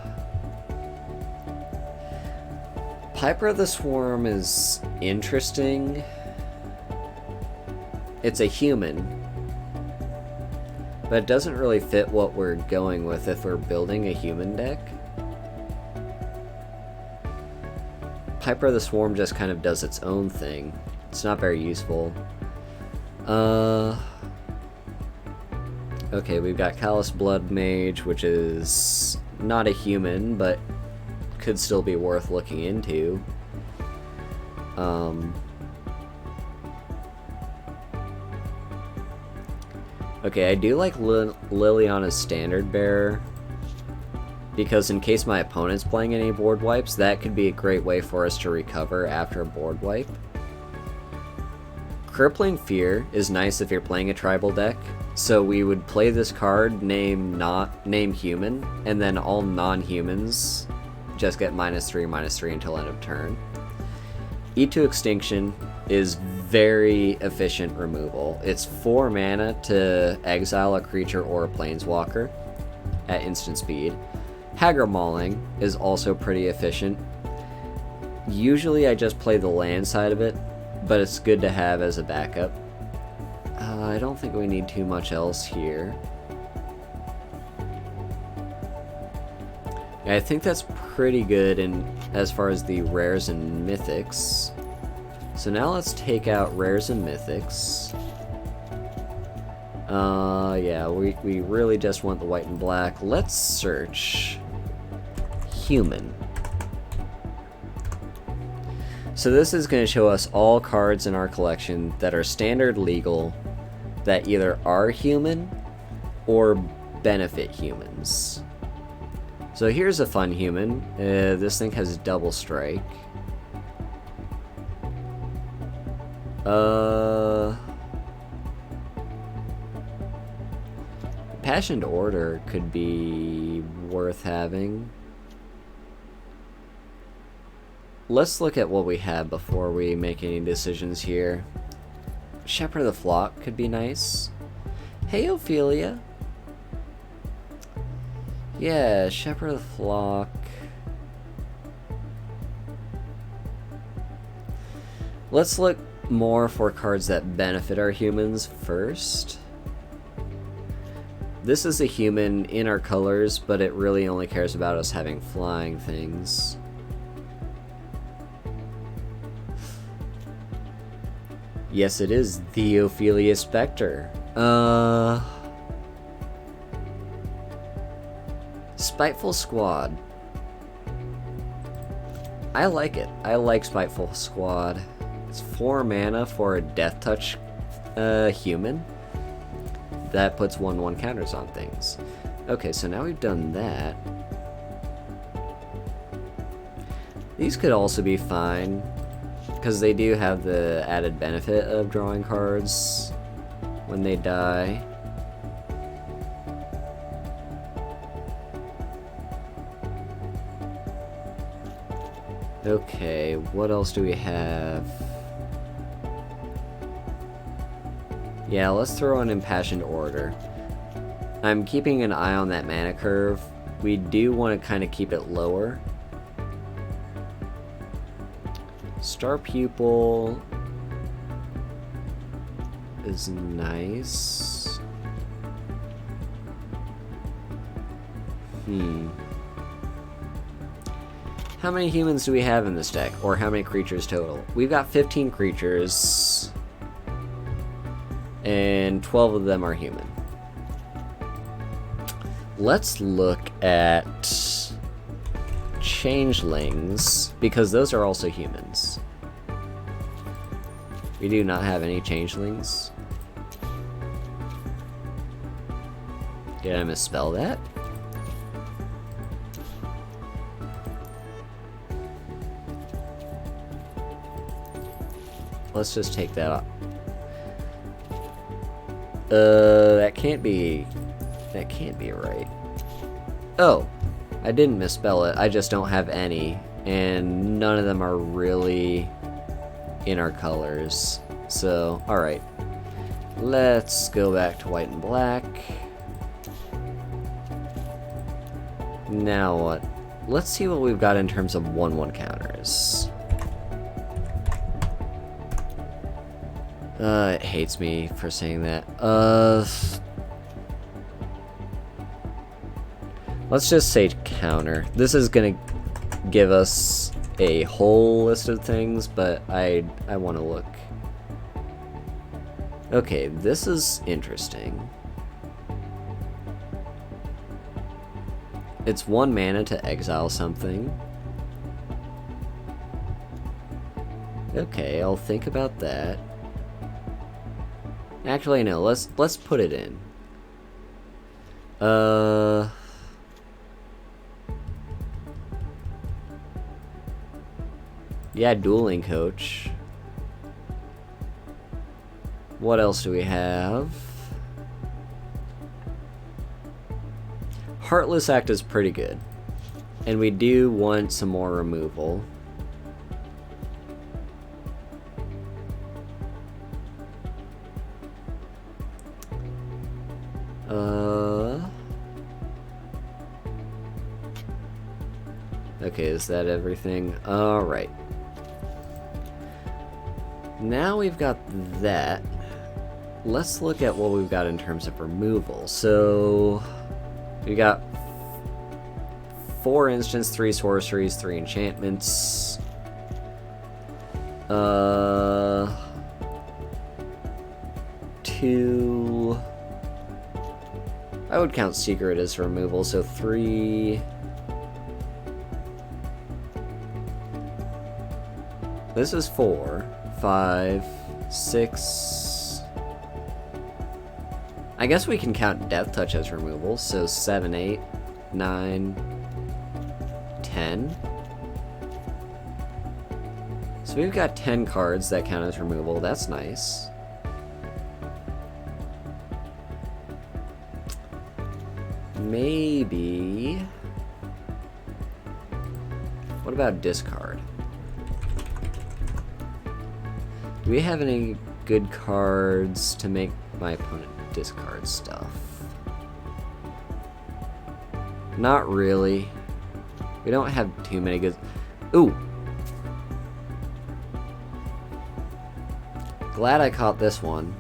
Piper of the Swarm is interesting. It's a human, but it doesn't really fit what we're going with if we're building a human deck. Piper of the Swarm just kind of does its own thing. It's not very useful. Okay, we've got Callous Blood Mage, which is not a human, but could still be worth looking into. Okay, I do like Liliana's Standard Bearer, because in case my opponent's playing any board wipes, that could be a great way for us to recover after a board wipe. Crippling Fear is nice if you're playing a tribal deck, so we would play this card, name human, and then all non-humans just get -3/-3 until end of turn. Eat to Extinction is very efficient removal. It's 4 mana to exile a creature or a planeswalker at instant speed. Haggard Mauling is also pretty efficient. Usually I just play the land side of it, but it's good to have as a backup. I don't think we need too much else here. I think that's pretty good as far as the rares and mythics. So now let's take out rares and mythics. Yeah, we really just want the white and black. Let's search human. So this is going to show us all cards in our collection that are standard legal, that either are human or benefit humans. So here's a fun human. This thing has double strike. Passioned Order could be worth having. Let's look at what we have before we make any decisions here. Shepherd of the Flock could be nice. Hey, Ophelia. Yeah, Shepherd of the Flock. Let's look more for cards that benefit our humans first. This is a human in our colors, but it really only cares about us having flying things. Yes, it is the Ophelia Spectre. Spiteful Squad. I like it. I like Spiteful Squad. It's 4 mana for a Death Touch Human. That puts 1/1 counters on things. Okay, so now we've done that. These could also be fine, because they do have the added benefit of drawing cards when they die. Okay, what else do we have? Yeah, let's throw an Impassioned Order. I'm keeping an eye on that mana curve. We do want to kind of keep it lower. Star Pupil is nice. How many humans do we have in this deck? Or how many creatures total? We've got 15 creatures. And 12 of them are human. Let's look at changelings, because those are also humans. We do not have any changelings. Did I misspell that? Let's just take that off. That can't be right. Oh, I didn't misspell it. I just don't have any, and none of them are really in our colors. So, alright. Let's go back to white and black. Now what? Let's see what we've got in terms of 1/1 counters. It hates me for saying that. Let's just say counter. This is gonna give us a whole list of things, but I want to look. Okay, this is interesting. It's 1 mana to exile something. Okay, I'll think about that. Actually, no. Let's put it in. Yeah, dueling coach. What else do we have? Heartless Act is pretty good, and we do want some more removal. Okay, is that everything? Alright. Now we've got that. Let's look at what we've got in terms of removal. So, we got 4 instants, 3 sorceries, 3 enchantments. 2... I would count Secret as removal, so 3... This is 4, 5, 6... I guess we can count Death Touch as removal, so 7, 8, 9, 10. So we've got 10 cards that count as removal, that's nice. Maybe... What about discard? Do we have any good cards to make my opponent discard stuff? Not really. We don't have too many good... Ooh! Glad I caught this one.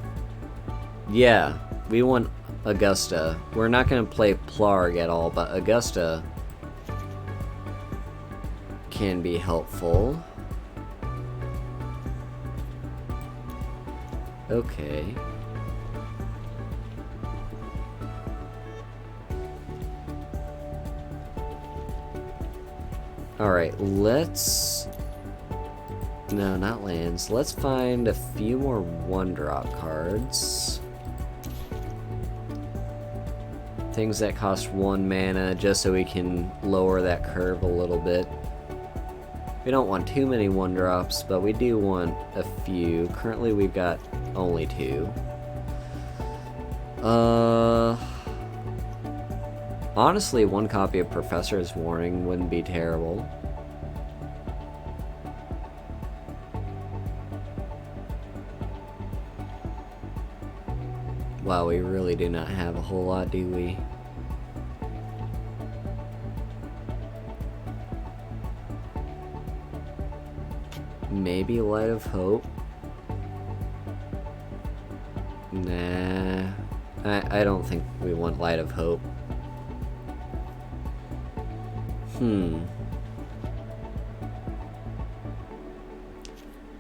Yeah, we want Augusta. We're not going to play Plarg at all, but Augusta can be helpful. Okay. Alright, let's No, not lands. Let's find a few more 1-drop cards. Things that cost 1 mana, just so we can lower that curve a little bit. We don't want too many 1-drops, but we do want a few. Currently we've got only 2. Honestly, 1 copy of Professor's Warning wouldn't be terrible. Wow, we really do not have a whole lot, do we? Maybe Light of Hope? Nah, I don't think we want Light of Hope.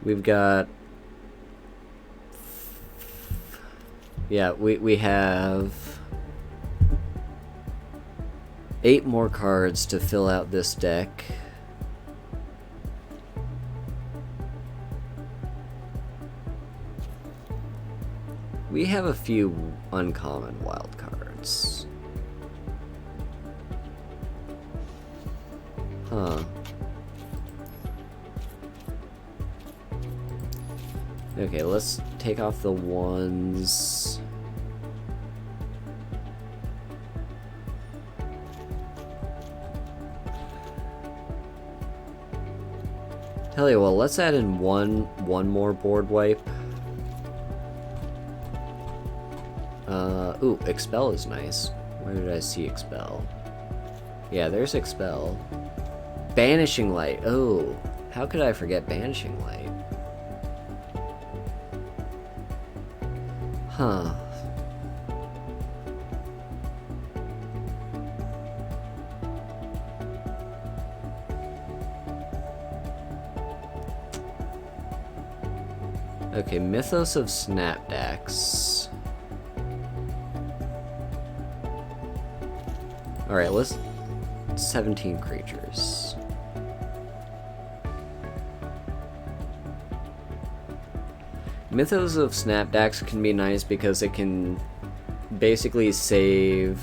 We've got... Yeah, we have 8 more cards to fill out this deck. We have a few uncommon wild cards. Huh. Okay, let's take off the ones. Tell you what, let's add in one more board wipe. Ooh, Expel is nice. Where did I see Expel? Yeah, there's Expel. Banishing Light. Oh, how could I forget Banishing Light? Huh. Okay, Mythos of Snapdax. Alright, let's... 17 creatures. Mythos of Snapdax can be nice because it can basically save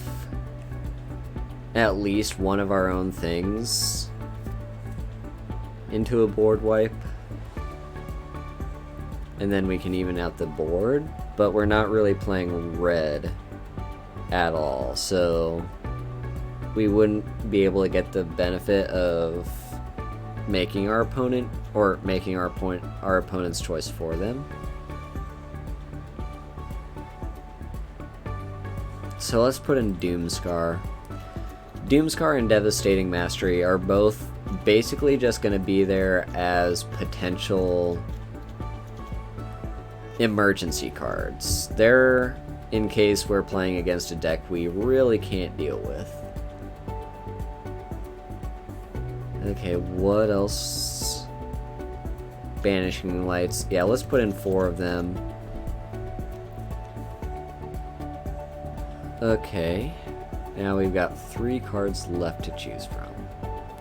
at least one of our own things into a board wipe. And then we can even out the board, but we're not really playing red at all, so we wouldn't be able to get the benefit of making our opponent, or making our opponent's choice for them. So let's put in Doomscar. Doomscar and Devastating Mastery are both basically just going to be there as potential emergency cards. They're in case we're playing against a deck we really can't deal with. Okay, what else? Banishing Lights. Yeah, let's put in 4 of them. Okay, now we've got 3 cards left to choose from.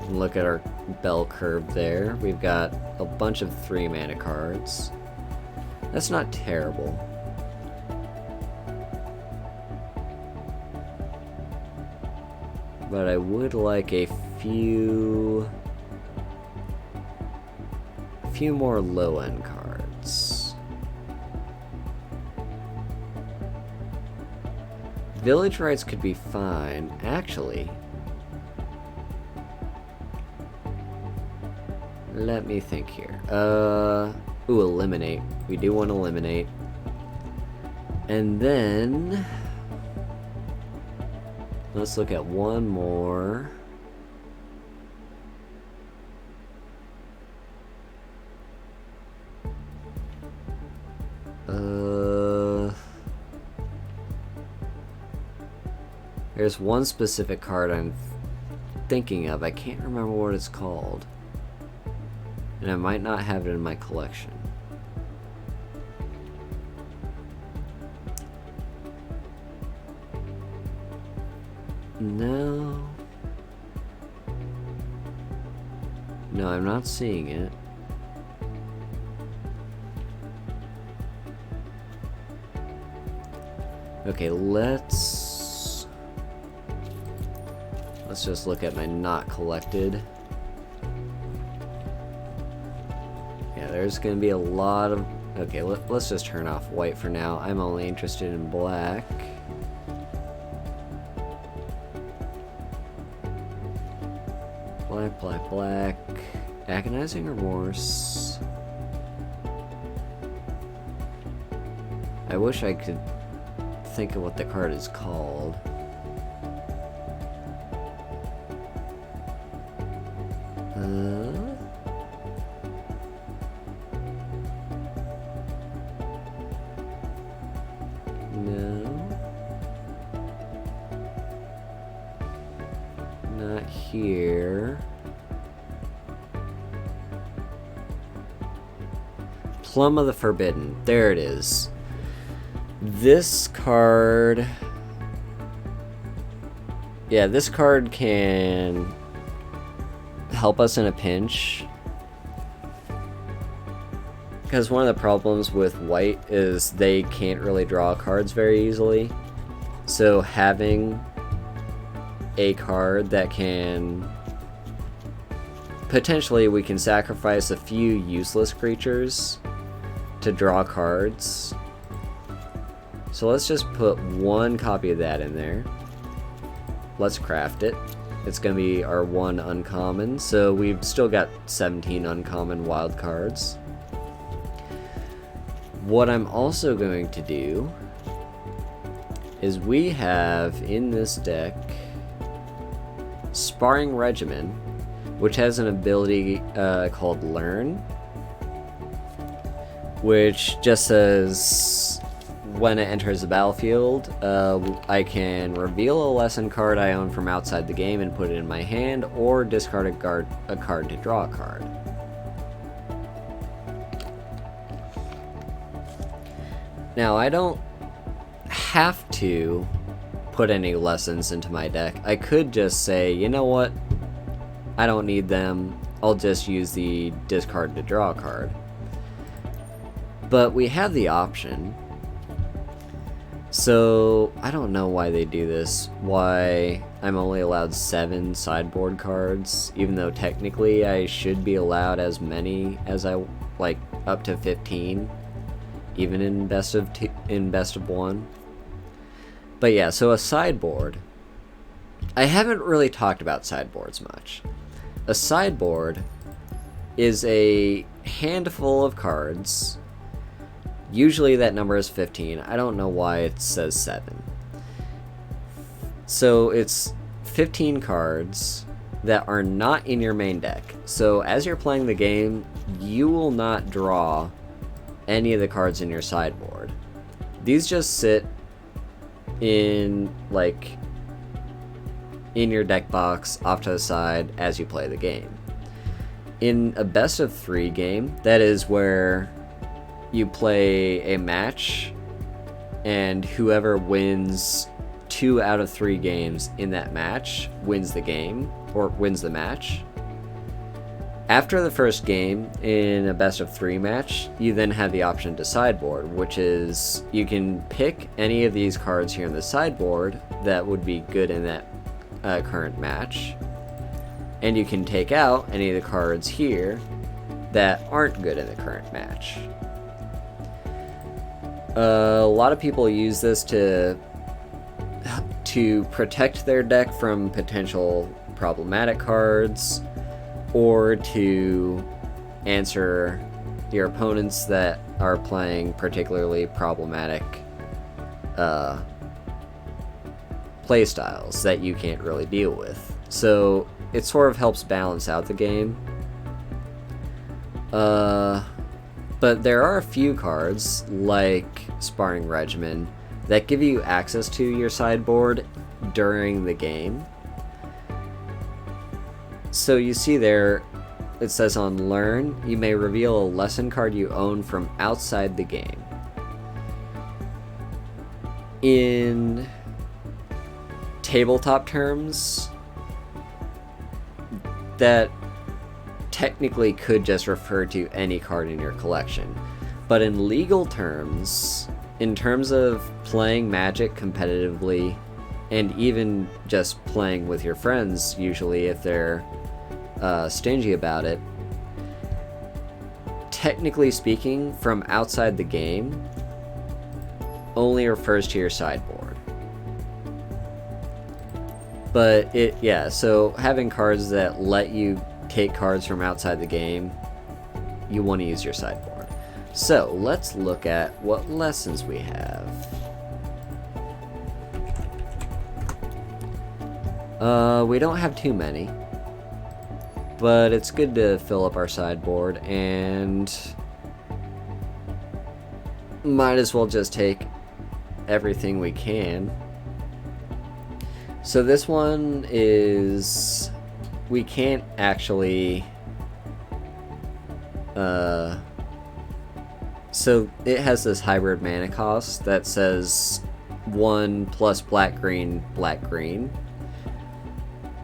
Look at our bell curve there. We've got a bunch of 3 mana cards. That's not terrible. But I would like a few more low-end cards. Village Rites could be fine, actually. Let me think here. Ooh, Eliminate. We do want to Eliminate. And then let's look at one more. There's one specific card I'm thinking of. I can't remember what it's called. And I might not have it in my collection. No. No, I'm not seeing it. Okay, let's just look at my not collected. Yeah, there's gonna be a lot of... Okay, let's just turn off white for now. I'm only interested in black. Black, black, black. Agonizing Remorse. I wish I could think of what the card is called. No. Not here. Plum of the Forbidden. There it is. This card... Yeah, this card can help us in a pinch. Because one of the problems with white is they can't really draw cards very easily. So having a card that can... Potentially we can sacrifice a few useless creatures to draw cards. So let's just put one copy of that in there. Let's craft it. It's going to be our one uncommon, so we've still got 17 uncommon wild cards. What I'm also going to do is we have in this deck Sparring Regimen, which has an ability called Learn, which just says when it enters the battlefield, I can reveal a lesson card I own from outside the game and put it in my hand, or discard a card to draw a card. Now, I don't have to put any lessons into my deck. I could just say, you know what? I don't need them. I'll just use the discard to draw a card. But we have the option. So, I don't know why they do this. Why I'm only allowed 7 sideboard cards, even though technically I should be allowed as many as I like, up to 15, even in best of 1. But yeah, so a sideboard. I haven't really talked about sideboards much. A sideboard is a handful of cards. Usually that number is 15. I don't know why it says 7. So it's 15 cards that are not in your main deck. So as you're playing the game, you will not draw any of the cards in your sideboard. These just sit in, like, in your deck box off to the side as you play the game. In a best of 3 game, that is where you play a match, and whoever wins 2 out of 3 games in that match wins the game, or wins the match. After the first game, in a best of 3 match, you then have the option to sideboard, which is you can pick any of these cards here in the sideboard that would be good in that current match, and you can take out any of the cards here that aren't good in the current match. A lot of people use this to protect their deck from potential problematic cards, or to answer your opponents that are playing particularly problematic playstyles that you can't really deal with. So it sort of helps balance out the game. But there are a few cards, like Sparring Regimen, that give you access to your sideboard during the game. So you see there, it says on Learn, you may reveal a lesson card you own from outside the game. In tabletop terms, that technically could just refer to any card in your collection. But in legal terms, in terms of playing Magic competitively, and even just playing with your friends, usually if they're stingy about it, technically speaking, from outside the game, only refers to your sideboard. But so having cards that let you take cards from outside the game, you want to use your sideboard. So let's look at what lessons we have. We don't have too many, but it's good to fill up our sideboard, and might as well just take everything we can. So this one is, we can't actually, so it has this hybrid mana cost that says 1 plus black green, black green.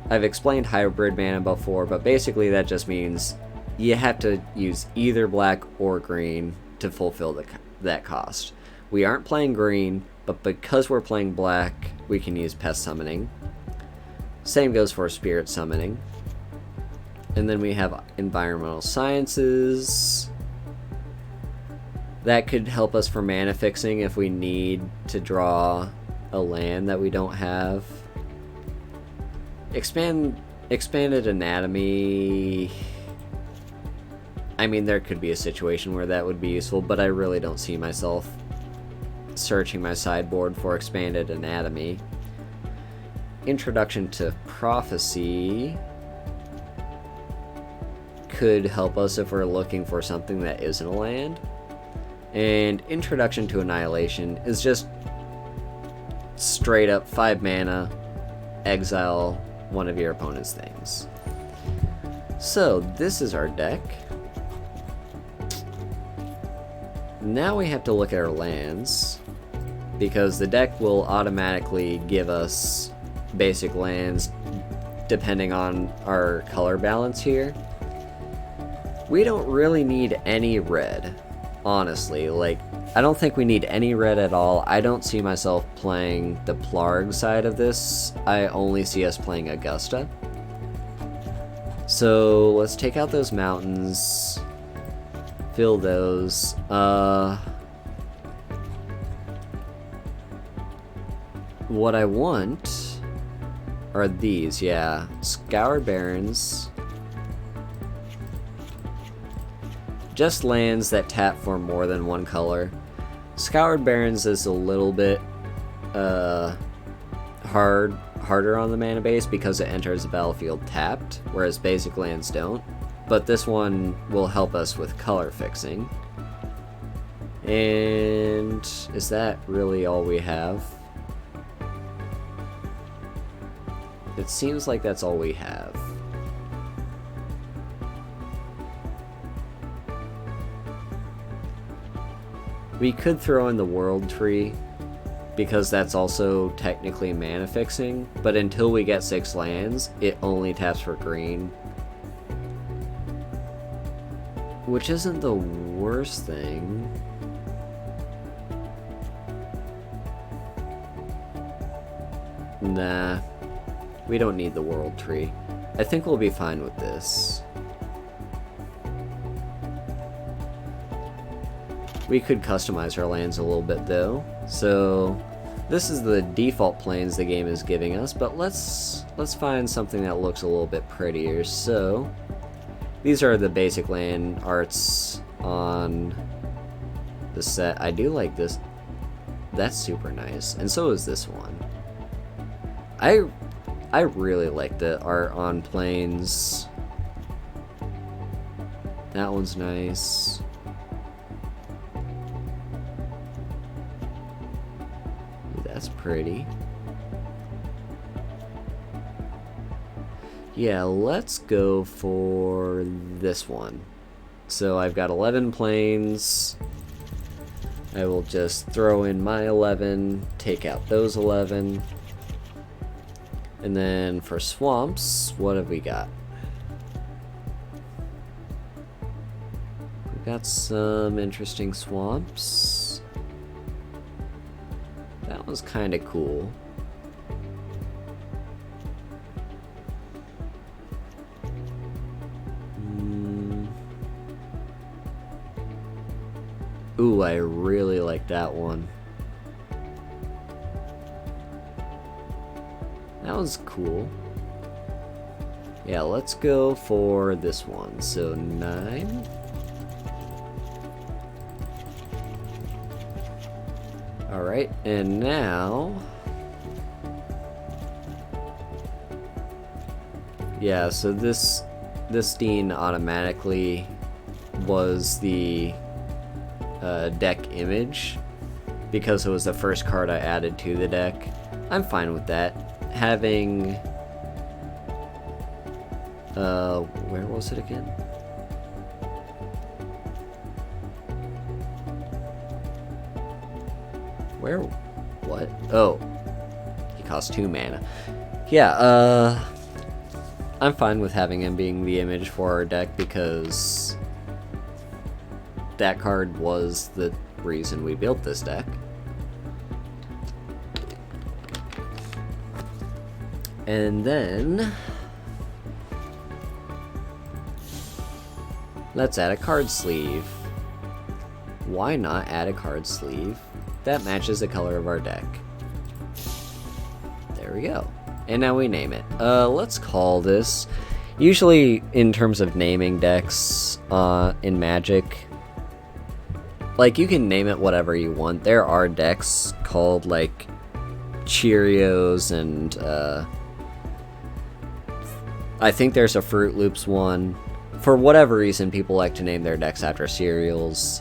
I've explained hybrid mana before, but basically that just means you have to use either black or green to fulfill that cost. We aren't playing green, but because we're playing black, we can use pest summoning. Same goes for spirit summoning. And then we have environmental sciences. That could help us for mana fixing if we need to draw a land that we don't have. Expanded anatomy, I mean, there could be a situation where that would be useful, but I really don't see myself searching my sideboard for expanded anatomy. Introduction to Prophecy could help us if we're looking for something that isn't a land. And Introduction to Annihilation is just straight up 5 mana, exile one of your opponent's things. So this is our deck. Now we have to look at our lands, because the deck will automatically give us basic lands depending on our color balance here. We don't really need any red, honestly. Like, I don't think we need any red at all. I don't see myself playing the Plarg side of this. I only see us playing Augusta. So let's take out those mountains, fill those. What I want are these, yeah. Scoured Barrens. Just lands that tap for more than one color. Scoured Barrens is a little bit harder on the mana base because it enters the battlefield tapped, whereas basic lands don't. But this one will help us with color fixing. And is that really all we have? It seems like that's all we have. We could throw in the World Tree, because that's also technically mana fixing, but until we get 6 lands, it only taps for green. Which isn't the worst thing. Nah, we don't need the World Tree. I think we'll be fine with this. We could customize our lands a little bit though. So this is the default planes the game is giving us, but let's find something that looks a little bit prettier. So these are the basic land arts on the set. I do like this. That's super nice. And so is this one. I really like the art on planes. That one's nice. That's pretty. Yeah, let's go for this one. So I've got 11 planes. I will just throw in my 11, take out those 11. And then for swamps, what have we got? We've got some interesting swamps. That was kind of cool. Ooh, I really like that one. That was cool. Yeah, let's go for this one. So 9. Alright, and now... Yeah, so this Dean automatically was the deck image because it was the first card I added to the deck. I'm fine with that. Having where was it again? Where? What? Oh, he costs 2 mana. Yeah, I'm fine with having him being the image for our deck because that card was the reason we built this deck. And then let's add a card sleeve. Why not add a card sleeve that matches the color of our deck? There we go. And now we name it. Let's call this... Usually, in terms of naming decks in Magic, like, you can name it whatever you want. There are decks called, like, Cheerios and, I think there's a Fruit Loops one. For whatever reason, people like to name their decks after cereals.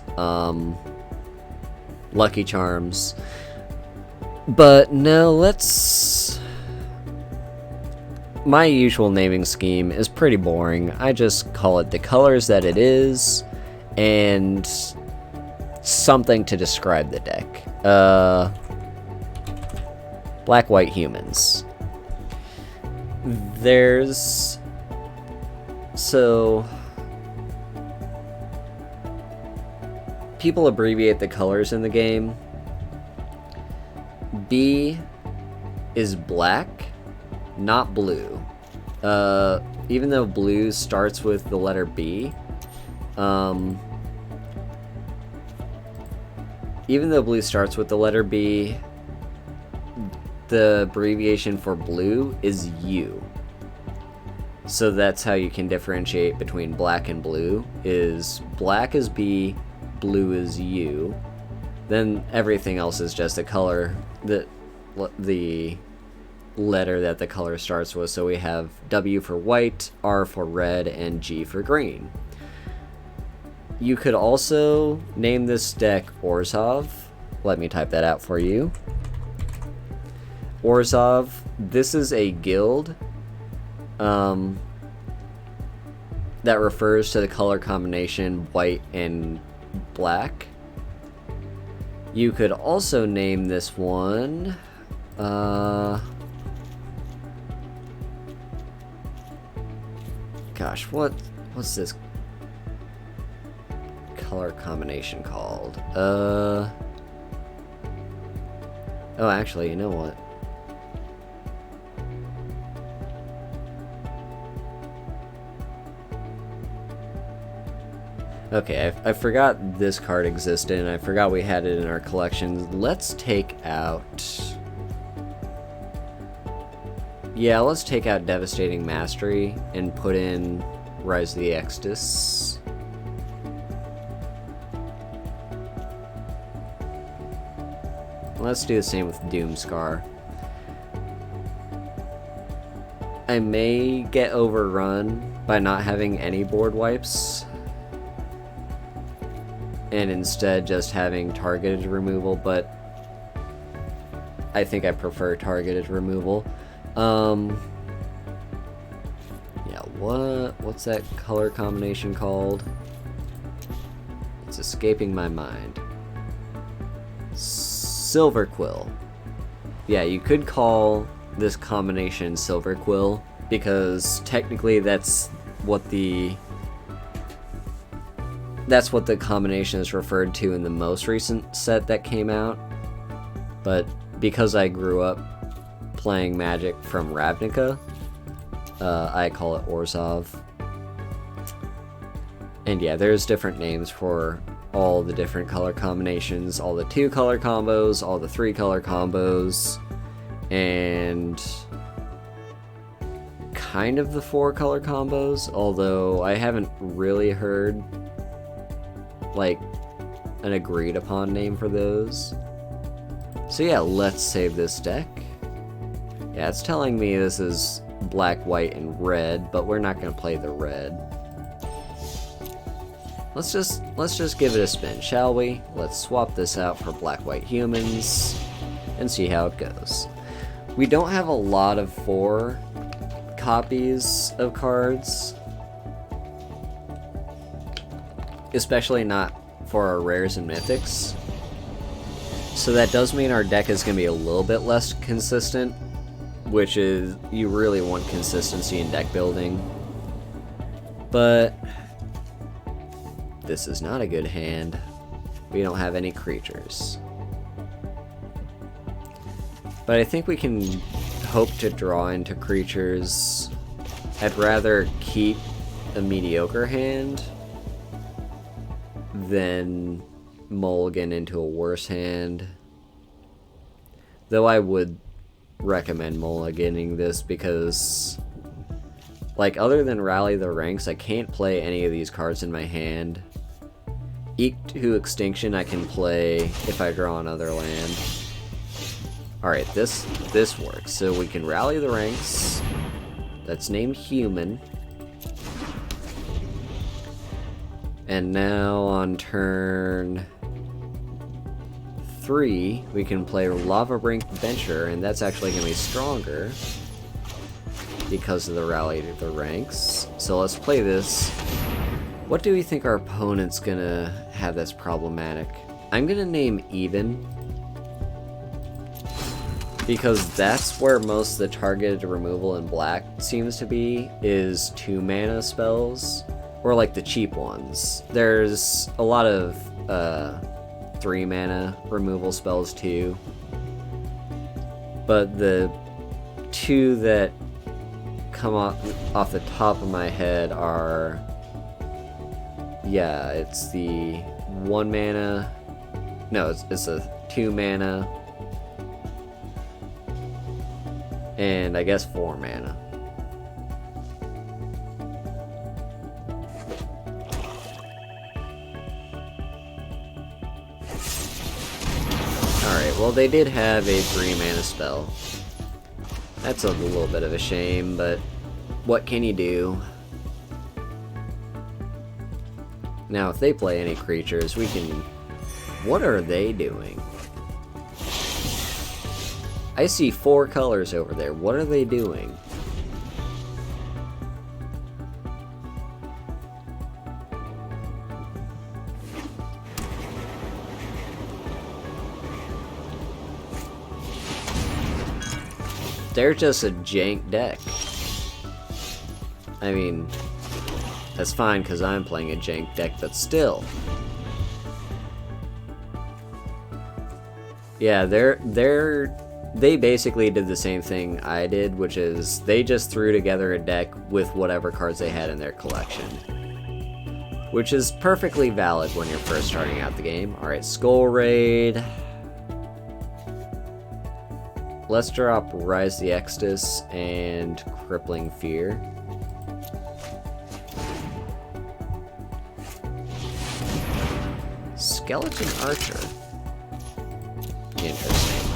Lucky Charms. But no, let's... My usual naming scheme is pretty boring. I just call it the colors that it is, and something to describe the deck. Black, white humans. There's... So... People abbreviate the colors in the game. B is black, not blue. Even though blue starts with the letter B, even though blue starts with the letter B, the abbreviation for blue is U. So that's how you can differentiate between black and blue, is black is B, blue is U. Then everything else is just a color, the letter that the color starts with. So we have W for white, R for red, and G for green. You could also name this deck Orzhov. Let me type that out for you. Orzhov, this is a guild that refers to the color combination white and black. You could also name this one gosh, what's this color combination called? Oh, actually, you know what? Okay, I forgot this card existed, and I forgot we had it in our collections. Let's take out... Yeah, let's take out Devastating Mastery and put in Rise of the Exodus. Let's do the same with Doomscar. I may get overrun by not having any board wipes, and instead just having targeted removal, but I think I prefer targeted removal. Yeah, what's that color combination called? It's escaping my mind. Silver Quill. Yeah, you could call this combination Silver Quill, because technically that's what the combination is referred to in the most recent set that came out. But because I grew up playing Magic from Ravnica, I call it Orzhov. And yeah, there's different names for all the different color combinations, all the 2-color combos, all the 3-color combos, and kind of the 4-color combos, although I haven't really heard like an agreed upon name for those. So yeah, let's save this deck. Yeah, it's telling me this is black, white, and red, but we're not gonna play the red. Let's just give it a spin, shall we? Let's swap this out for black, white humans and see how it goes. We don't have a lot of 4 copies of cards, especially not for our rares and mythics. So that does mean our deck is going to be a little bit less consistent, which is, you really want consistency in deck building. But this is not a good hand. We don't have any creatures. But I think we can hope to draw into creatures. I'd rather keep a mediocre hand than mulligan into a worse hand. Though I would recommend mulliganing this because, like, other than Rally the Ranks, I can't play any of these cards in my hand. Eke to Extinction I can play if I draw another land. Alright, this works. So we can Rally the Ranks. That's named Human. And now on turn 3, we can play Lava Brink Venture, and that's actually going to be stronger because of the Rally the Ranks. So let's play this. What do we think our opponent's going to have that's problematic? I'm going to name Even, because that's where most of the targeted removal in black seems to be, is 2-mana spells, or like the cheap ones. There's a lot of 3-mana removal spells too, but the 2 that come off the top of my head are, yeah, it's the 1-mana, no, it's a 2-mana, and I guess 4-mana. Alright, well they did have a 3-mana spell. That's a little bit of a shame, but what can you do? Now if they play any creatures, we can... What are they doing? I see 4 colors over there. What are they doing? They're just a jank deck. I mean, that's fine because I'm playing a jank deck, but still. Yeah, they basically did the same thing I did, which is they just threw together a deck with whatever cards they had in their collection. Which is perfectly valid when you're first starting out the game. Alright, Skull Raid. Let's drop Rise the Exodus and Crippling Fear. Skeleton Archer. Interesting.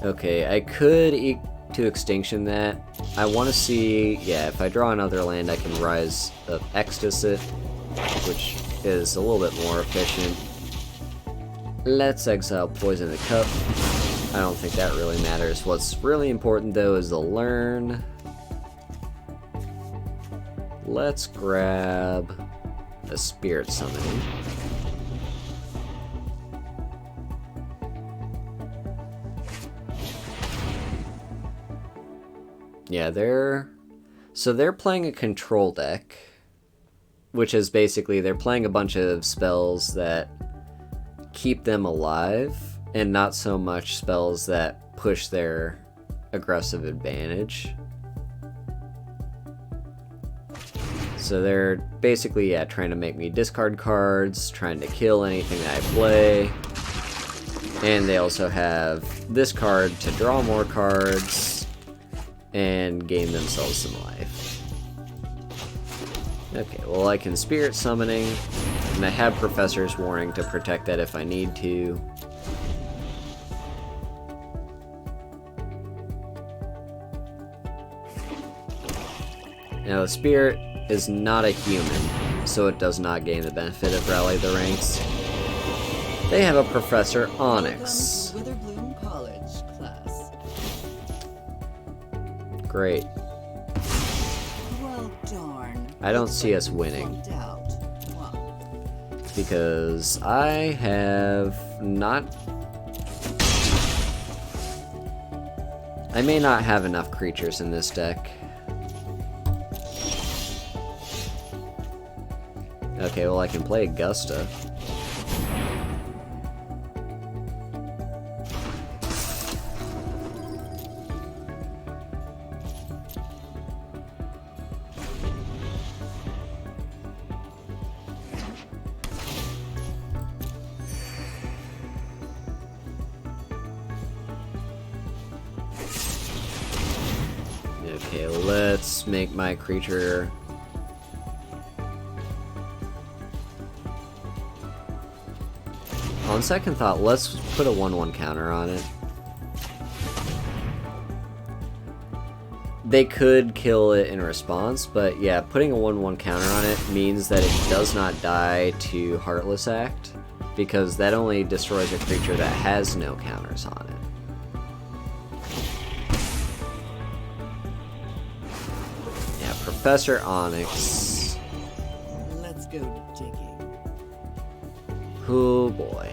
Okay, I could Eke to Extinction that. I want to see, yeah, if I draw another land I can Rise of Exodus it, which is a little bit more efficient. Let's exile Poison the Cup. I don't think that really matters. What's really important though is the learn. Let's grab a Spirit Summoning. Yeah, they're playing a control deck, which is basically they're playing a bunch of spells that keep them alive, and not so much spells that push their aggressive advantage. So they're basically, yeah, trying to make me discard cards, trying to kill anything that I play. And they also have this card to draw more cards and gain themselves some life. Okay, well I can Spirit Summoning, and I have Professor's Warning to protect that if I need to. Now the Spirit is not a human, so it does not gain the benefit of Rally the Ranks. They have a Professor Onyx. Witherbloom College class. Great. Well, darn. I don't see us winning. Because I have not... I may not have enough creatures in this deck. Okay, well I can play Augusta. Okay, let's make my creature... On second thought, let's put a 1/1 counter on it. They could kill it in response, but yeah, putting a 1/1 counter on it means that it does not die to Heartless Act, because that only destroys a creature that has no counters on it. Yeah, Professor Onyx. Let's go digging. Oh boy.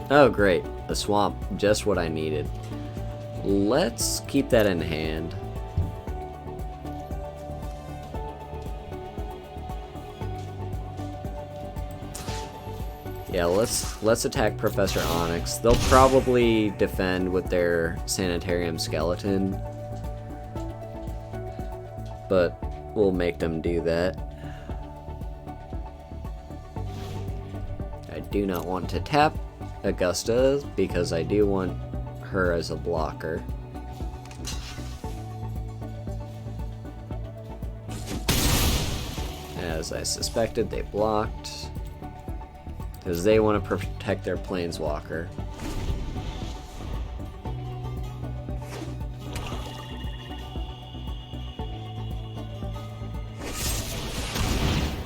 Oh great, a swamp, just what I needed. Let's keep that in hand. Yeah, let's attack Professor Onyx. They'll probably defend with their Sanitarium Skeleton, but we'll make them do that. I do not want to tap Augusta because I do want her as a blocker. As I suspected, they blocked because they want to protect their Planeswalker.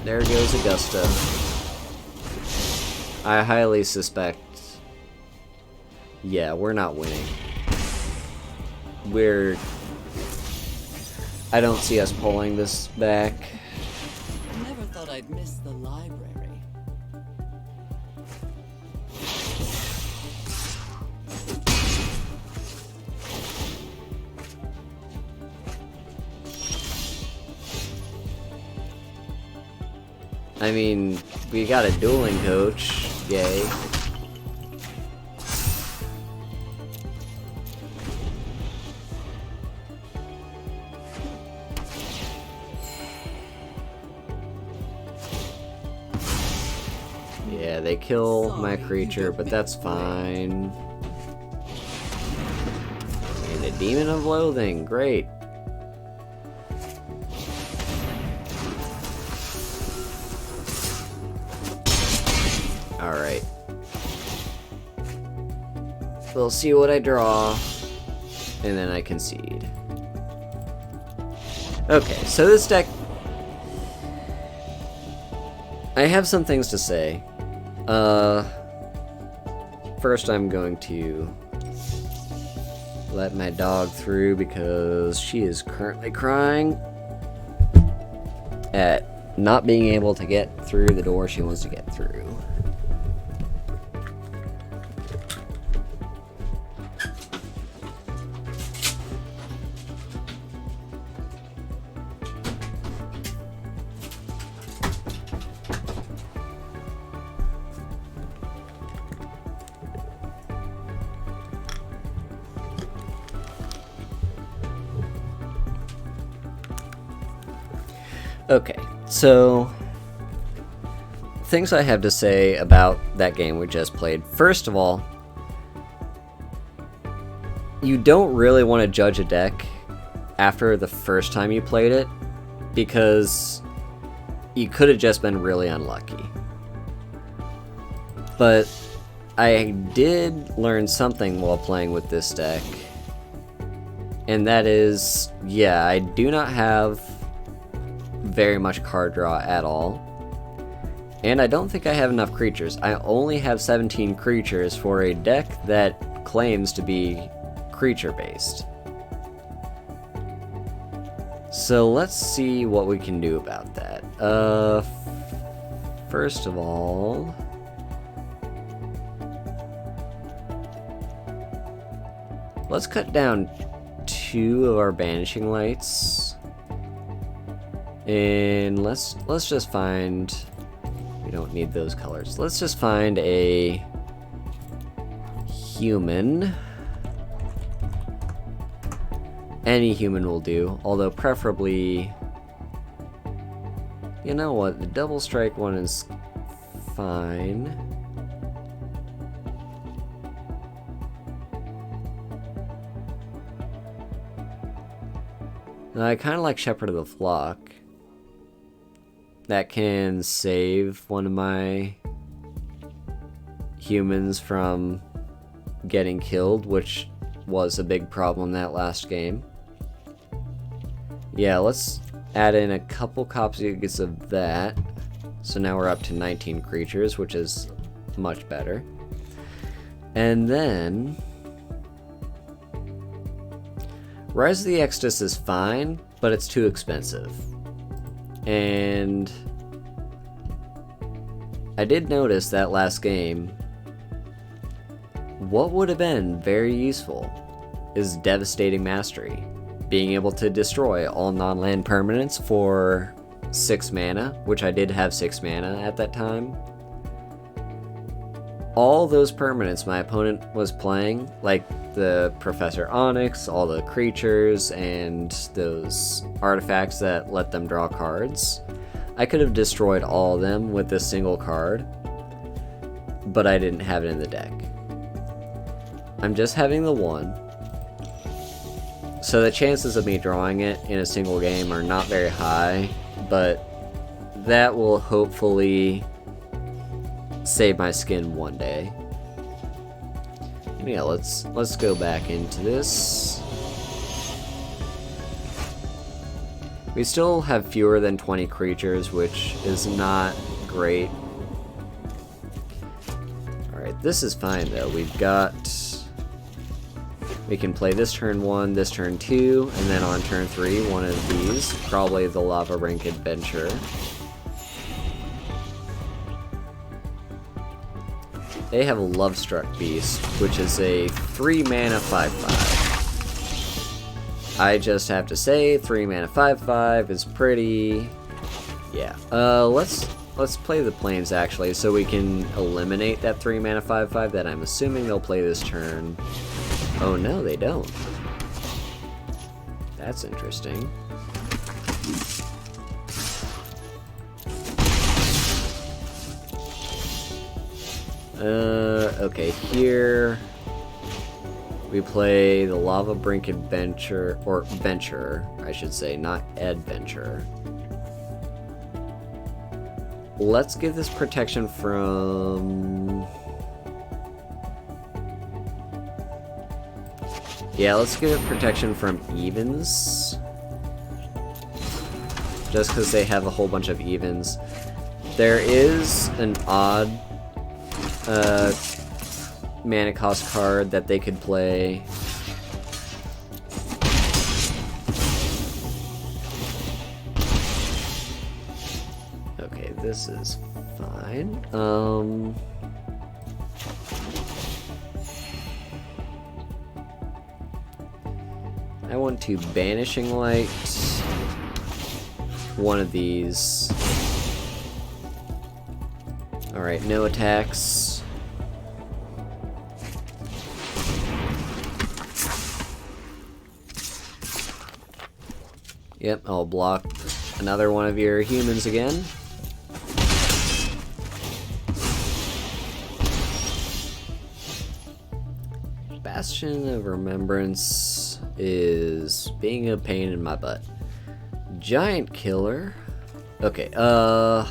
There goes Augusta. I highly suspect... Yeah, we're not winning. I don't see us pulling this back. Never thought I'd miss the library. I mean, we got a dueling coach. Yay. Yeah, they kill my creature, but that's fine. And a Demon of Loathing, great. Alright. We'll see what I draw, and then I concede. Okay, so this deck... I have some things to say. First I'm going to let my dog through because she is currently crying at not being able to get through the door she wants to get through. Okay, so things I have to say about that game we just played. First of all, you don't really want to judge a deck after the first time you played it, because you could have just been really unlucky. But I did learn something while playing with this deck, and that is, yeah, I do not have very much card draw at all, and I don't think I have enough creatures. I only have 17 creatures for a deck that claims to be creature based. So let's see what we can do about that. First of all, let's cut down 2 of our banishing lights, and let's just find, we don't need those colors. Let's just find a human. Any human will do, although preferably, you know what, the double strike one is fine. I kind of like Shepherd of the Flock. That can save one of my humans from getting killed, which was a big problem that last game. Yeah, let's add in a couple copies of that. So now we're up to 19 creatures, which is much better. And then Rise of the Exodus is fine, but it's too expensive. And I did notice that last game, what would have been very useful is Devastating Mastery. Being able to destroy all non-land permanents for 6 mana, which I did have 6 mana at that time. All those permanents my opponent was playing, like the Professor Onyx, all the creatures, and those artifacts that let them draw cards, I could have destroyed all of them with this single card, but I didn't have it in the deck. I'm just having the one, so the chances of me drawing it in a single game are not very high, but that will hopefully save my skin one day. And yeah, let's go back into this. We still have fewer than 20 creatures, which is not great. Alright, this is fine though. We can play this turn 1, this turn 2, and then on turn 3, one of these, probably the Lava Rank Adventurer. They have a Lovestruck Beast, which is a 3 mana 5/5. I just have to say, 3 mana 5/5 is pretty... yeah. Let's play the Plains actually, so we can eliminate that 3 mana 5/5 that I'm assuming they'll play this turn. Oh no, they don't. That's interesting. Okay, here we play the Lava Brink Adventure, or Venture, I should say, not Adventure. Let's give this protection from... yeah, let's give it protection from evens. Just because they have a whole bunch of evens. There is an odd mana cost card that they could play. Okay, this is fine. I want to Banishing Light one of these. Alright, no attacks. Yep, I'll block Another one of your humans again. Bastion of Remembrance is being a pain in my butt. Giant Killer. Okay, huh.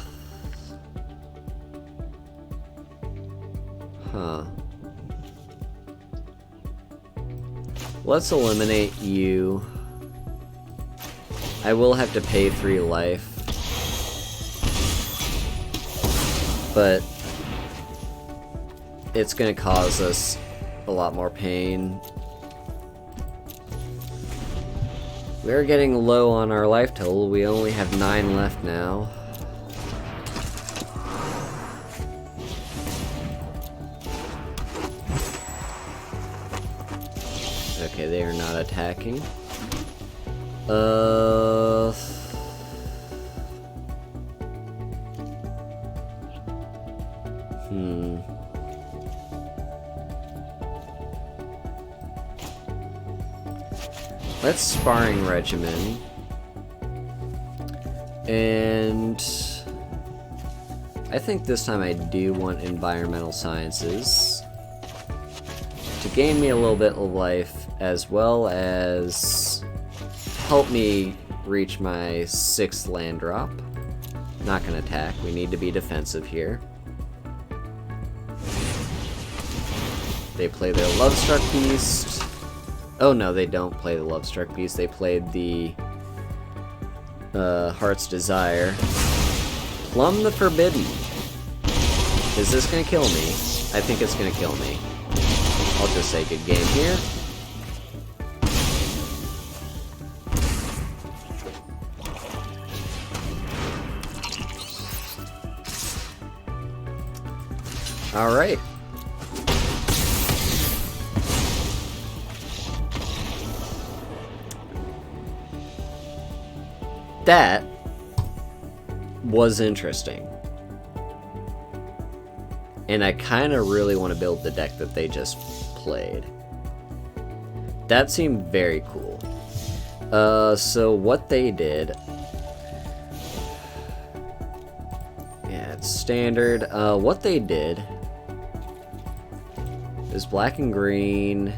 Let's eliminate you. I will have to pay 3 life. But it's gonna cause us a lot more pain. We're getting low on our life total. We only have 9 left now. Okay, they are not attacking. Let's Sparring Regimen. And I think this time I do want Environmental Sciences to gain me a little bit of life, as well as help me reach my 6th land drop. Not gonna attack, we need to be defensive here. They play their Lovestruck Beast. Oh no, they don't play the Lovestruck Beast, they played the Heart's Desire. Plumb the Forbidden. Is this gonna kill me? I think it's gonna kill me. I'll just say good game here. Alright. That was interesting. And I kind of really want to build the deck that they just played. That seemed very cool. So what they did... Yeah, it's standard. What they did is black and green.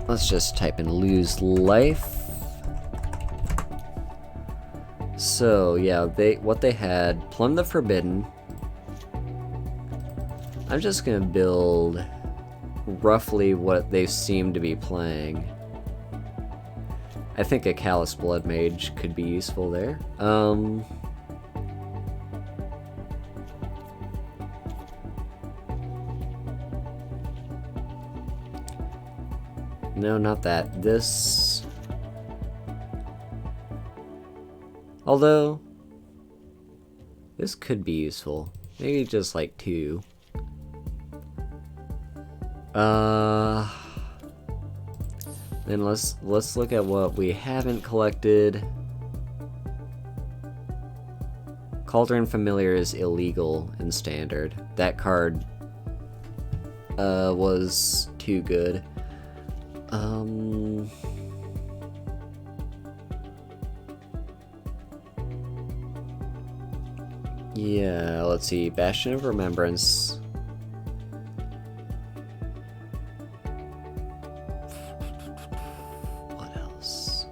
Let's just type in lose life. So yeah, what they had, Plumb the Forbidden. I'm just gonna build roughly what they seem to be playing. I think a Callous Blood Mage could be useful there. No, not that. This... Although... This could be useful. Maybe just like 2. Then let's look at what we haven't collected. Cauldron Familiar is illegal in Standard. That card was too good. Yeah, let's see. Bastion of Remembrance. What else?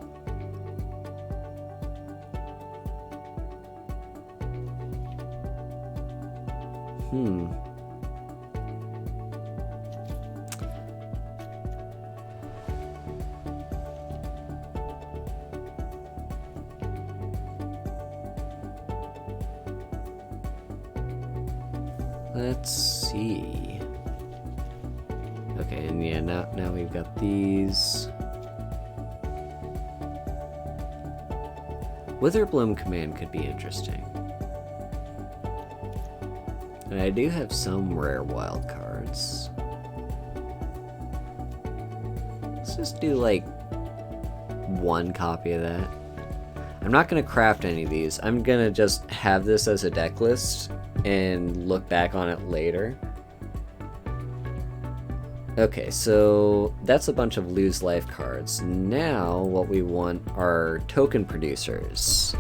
Let's see. Okay, and yeah, now we've got these. Witherbloom Command could be interesting. And I do have some rare wild cards. Let's just do like 1 copy of that. I'm not gonna craft any of these. I'm gonna just have this as a deck list and look back on it later. Okay, so that's a bunch of lose life cards. Now what we want are token producers.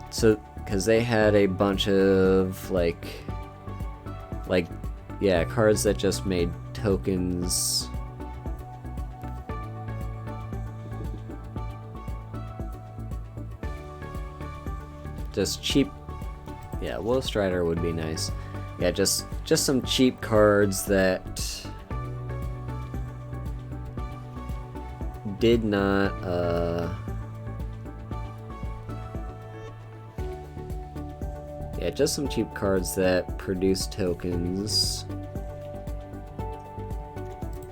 So, because they had a bunch of like, yeah, cards that just made tokens. Just cheap. Yeah, Will Strider would be nice. Yeah, just some cheap cards that did not yeah, just some cheap cards that produce tokens.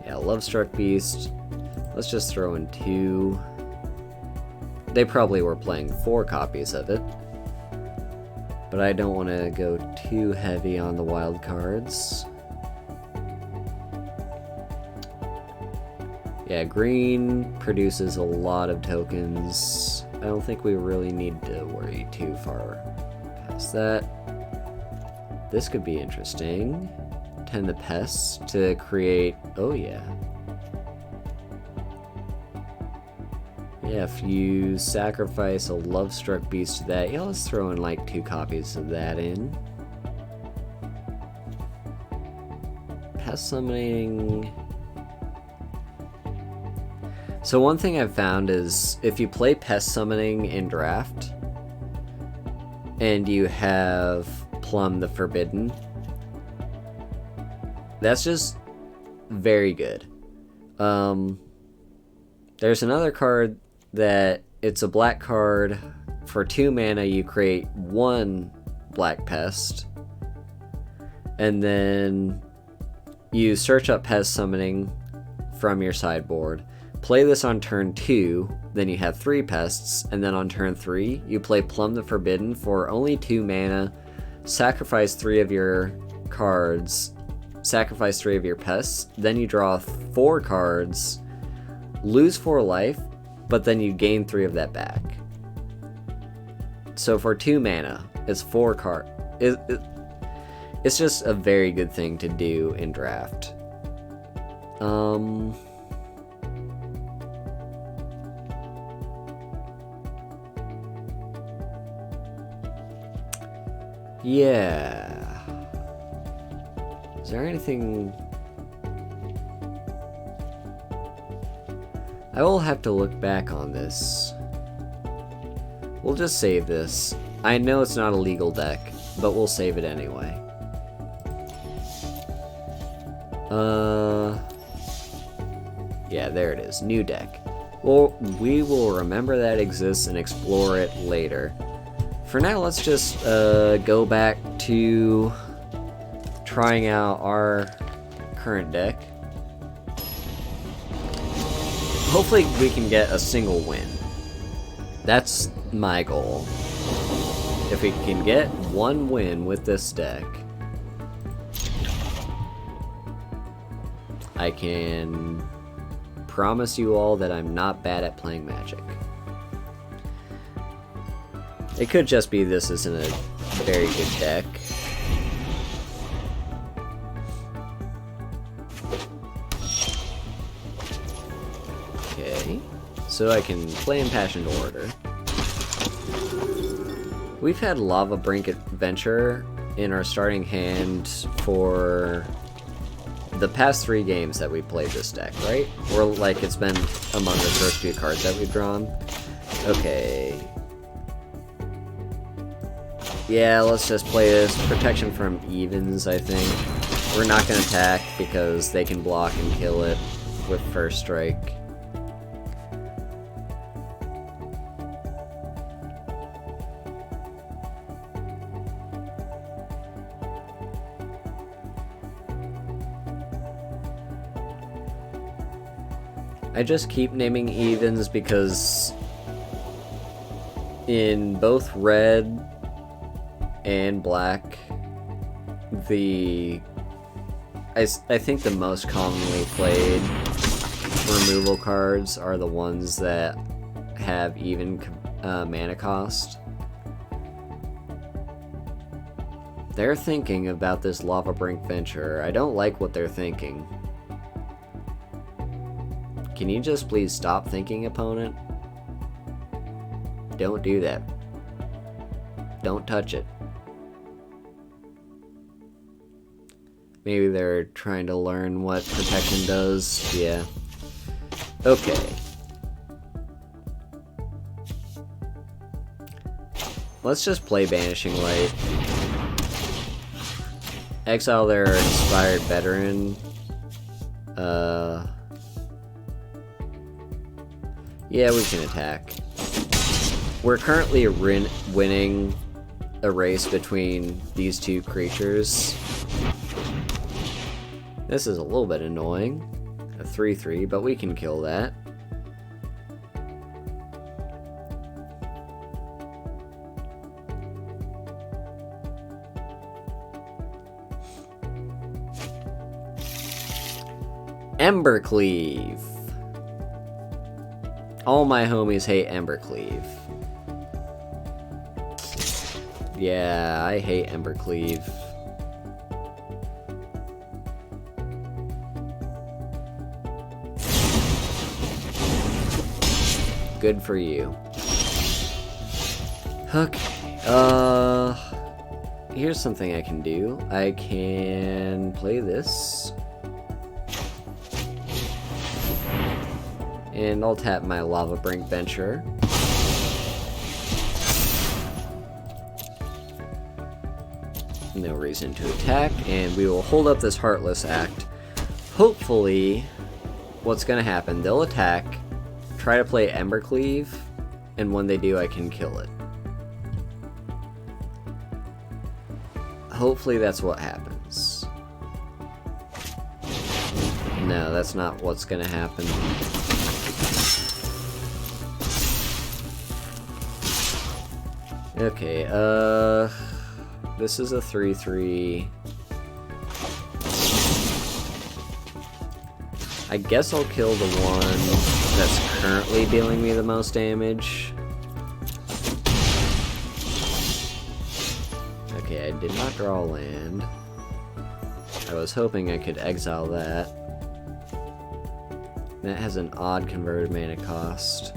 Yeah, Lovestruck Beast. Let's just throw in 2. They probably were playing 4 copies of it. But I don't want to go too heavy on the wild cards. Yeah, green produces a lot of tokens. I don't think we really need to worry too far past that. This could be interesting. Tend the Pests to create... Oh yeah. Yeah, if you sacrifice a Lovestruck Beast to that, yeah, let's throw in like 2 copies of that in. Pest Summoning... So one thing I've found is, if you play Pest Summoning in Draft, and you have Plum the Forbidden, that's just very good. There's another card that it's a black card. For 2 mana, you create 1 black pest, and then you search up Pest Summoning from your sideboard. Play this on turn 2, then you have 3 pests, and then on turn 3, you play Plum the Forbidden for only 2 mana, sacrifice 3 of your cards, sacrifice 3 of your pests, then you draw 4 cards, lose 4 life, but then you gain 3 of that back. So for 2 mana, it's 4 cards. It's just a very good thing to do in Draft. Yeah. Is there anything... I will have to look back on this. We'll just save this. I know it's not a legal deck, but we'll save it anyway. Yeah, there it is. New deck. Well, we will remember that exists and explore it later. For now, let's just go back to trying out our current deck. Hopefully we can get a single win. That's my goal. If we can get 1 win with this deck, I can promise you all that I'm not bad at playing Magic. It could just be this isn't a very good deck. Okay, so I can play Impassioned Order. We've had Lava Brink Adventure in our starting hand for the past 3 games that we played this deck, right? Or like it's been among the first few cards that we've drawn. Okay. Yeah, let's just play this. Protection from Evens, I think. We're not going to attack because they can block and kill it with First Strike. I just keep naming Evens because in both red and black, I think the most commonly played removal cards are the ones that have even mana cost. They're thinking about this Lava Brink venture. I don't like what they're thinking. Can you just please stop thinking, opponent? Don't do that. Don't touch it. Maybe they're trying to learn what protection does. Yeah. Okay. Let's just play Banishing Light. Exile their Inspired Veteran. Yeah, we can attack. We're currently winning a race between these two creatures. This is a little bit annoying. A 3/3, but we can kill that. Embercleave. All my homies hate Embercleave. Yeah, I hate Embercleave. Good for you. Okay, here's something I can do. I can play this. And I'll tap my Lava Brink Venture. No reason to attack, and we will hold up this Heartless Act. Hopefully, what's gonna happen, they'll attack, try to play Embercleave, and when they do, I can kill it. Hopefully that's what happens. No, that's not what's gonna happen. Okay, this is a 3/3. I guess I'll kill the one that's currently dealing me the most damage. Okay, I did not draw land. I was hoping I could exile that. That has an odd converted mana cost.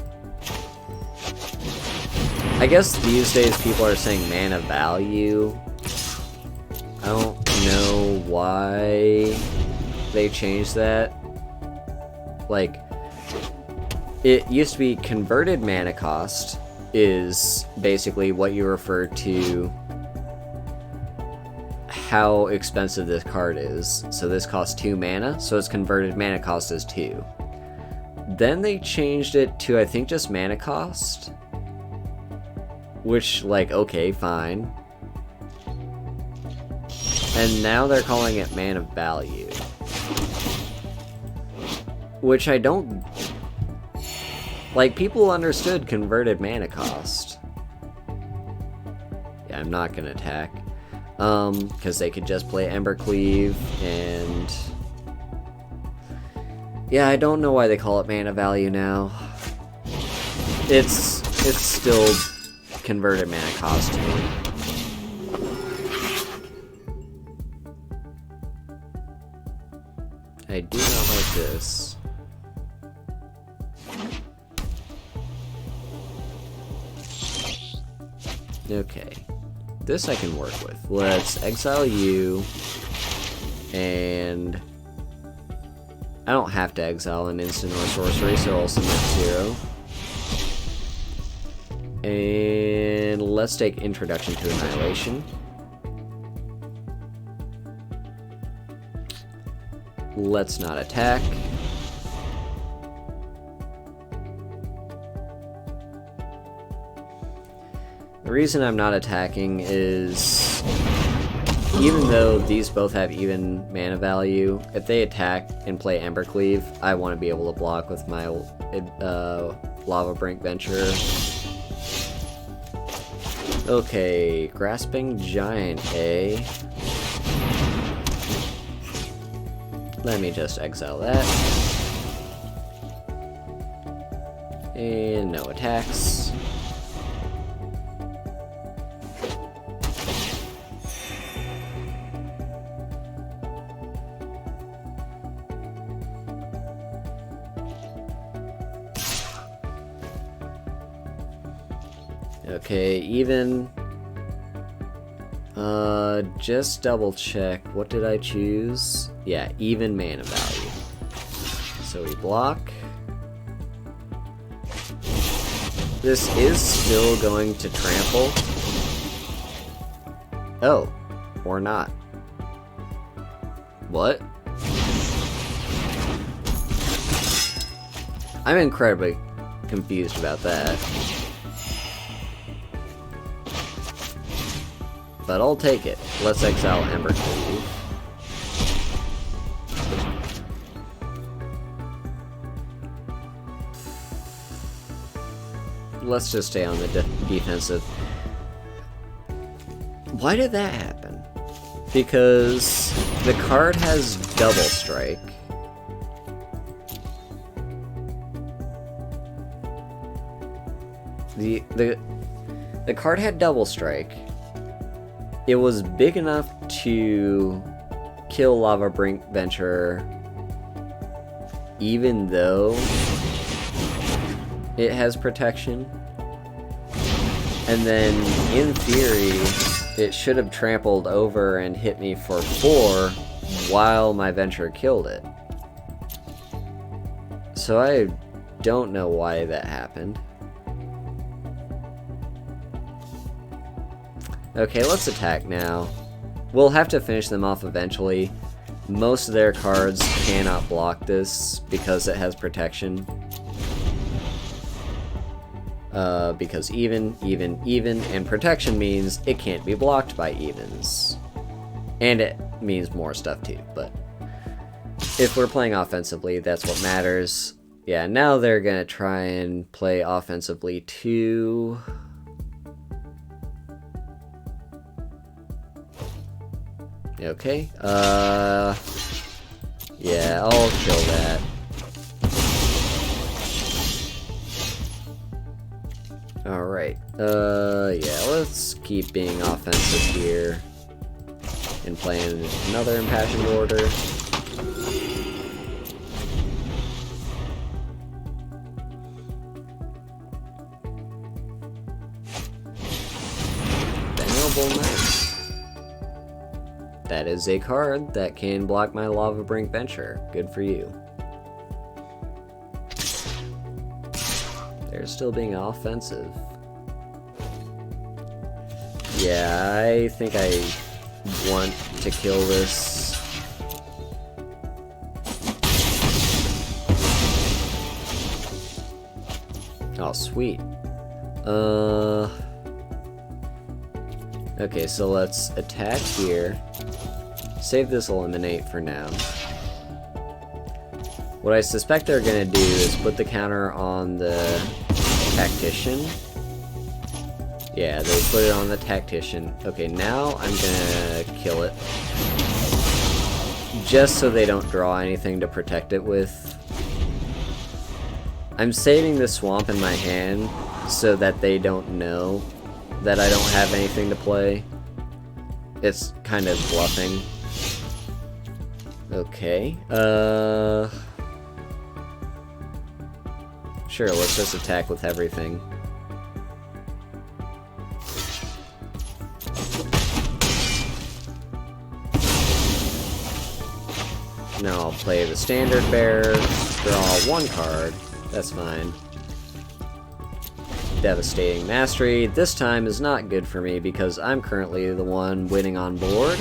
I guess these days people are saying mana value. I don't know why they changed that. Like, it used to be converted mana cost is basically what you refer to how expensive this card is. So this costs 2 mana, so its converted mana cost is 2. Then they changed it to, I think, just mana cost. Which, like, okay, fine. And now they're calling it mana value. Which I don't... Like, people understood converted mana cost. Yeah, I'm not gonna attack. Because they could just play Embercleave, and... Yeah, I don't know why they call it mana value now. It's still... converted mana cost to me. I do not like this. Okay. This I can work with. Let's exile you. And I don't have to exile an instant or sorcery, so I'll submit 0. And let's take Introduction to Annihilation. Let's not attack. The reason I'm not attacking is, even though these both have even mana value, if they attack and play Embercleave, I want to be able to block with my Lava Brink Venture. Okay, Grasping Giant, eh? Let me just exile that. And no attacks. Okay, even. Just double check. What did I choose? Yeah, even mana value. So we block. This is still going to trample. Oh, or not. What? I'm incredibly confused about that. But I'll take it. Let's exile Ember Cleave. Let's just stay on the defensive. Why did that happen? Because the card has double strike. The card had double strike. It was big enough to kill Lava Brink Venture, even though it has protection. And then, in theory, it should have trampled over and hit me for 4 while my Venture killed it. So I don't know why that happened. Okay, let's attack now. We'll have to finish them off eventually. Most of their cards cannot block this because it has protection. Because even, and protection means it can't be blocked by evens. And it means more stuff too, but if we're playing offensively, that's what matters. Yeah, now they're gonna try and play offensively too. Okay, yeah, I'll kill that. Alright, yeah, let's keep being offensive here. And playing another Impassioned Order. Venerable Knight. That is a card that can block my Lava Brink Venture. Good for you. They're still being offensive. Yeah, I think I want to kill this. Oh, sweet. Okay, so let's attack here. Save this Eliminate for now. What I suspect they're gonna do is put the counter on the Tactician. Yeah, they put it on the Tactician. Okay, now I'm gonna kill it. Just so they don't draw anything to protect it with. I'm saving the Swamp in my hand so that they don't know that I don't have anything to play. It's kind of bluffing. Okay, sure, let's just attack with everything. Now I'll play the Standard Bearer, draw 1 card, that's fine. Devastating Mastery, this time is not good for me because I'm currently the one winning on board.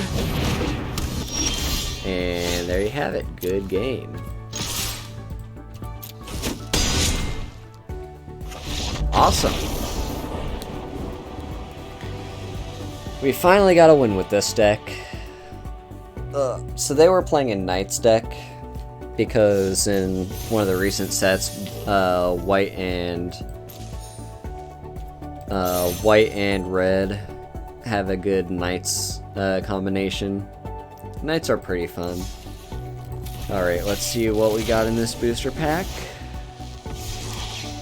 And there you have it, good game. Awesome. We finally got a win with this deck. So they were playing a Knights deck because in one of the recent sets, white and red have a good Knights combination. Knights are pretty fun. Alright, let's see what we got in this booster pack.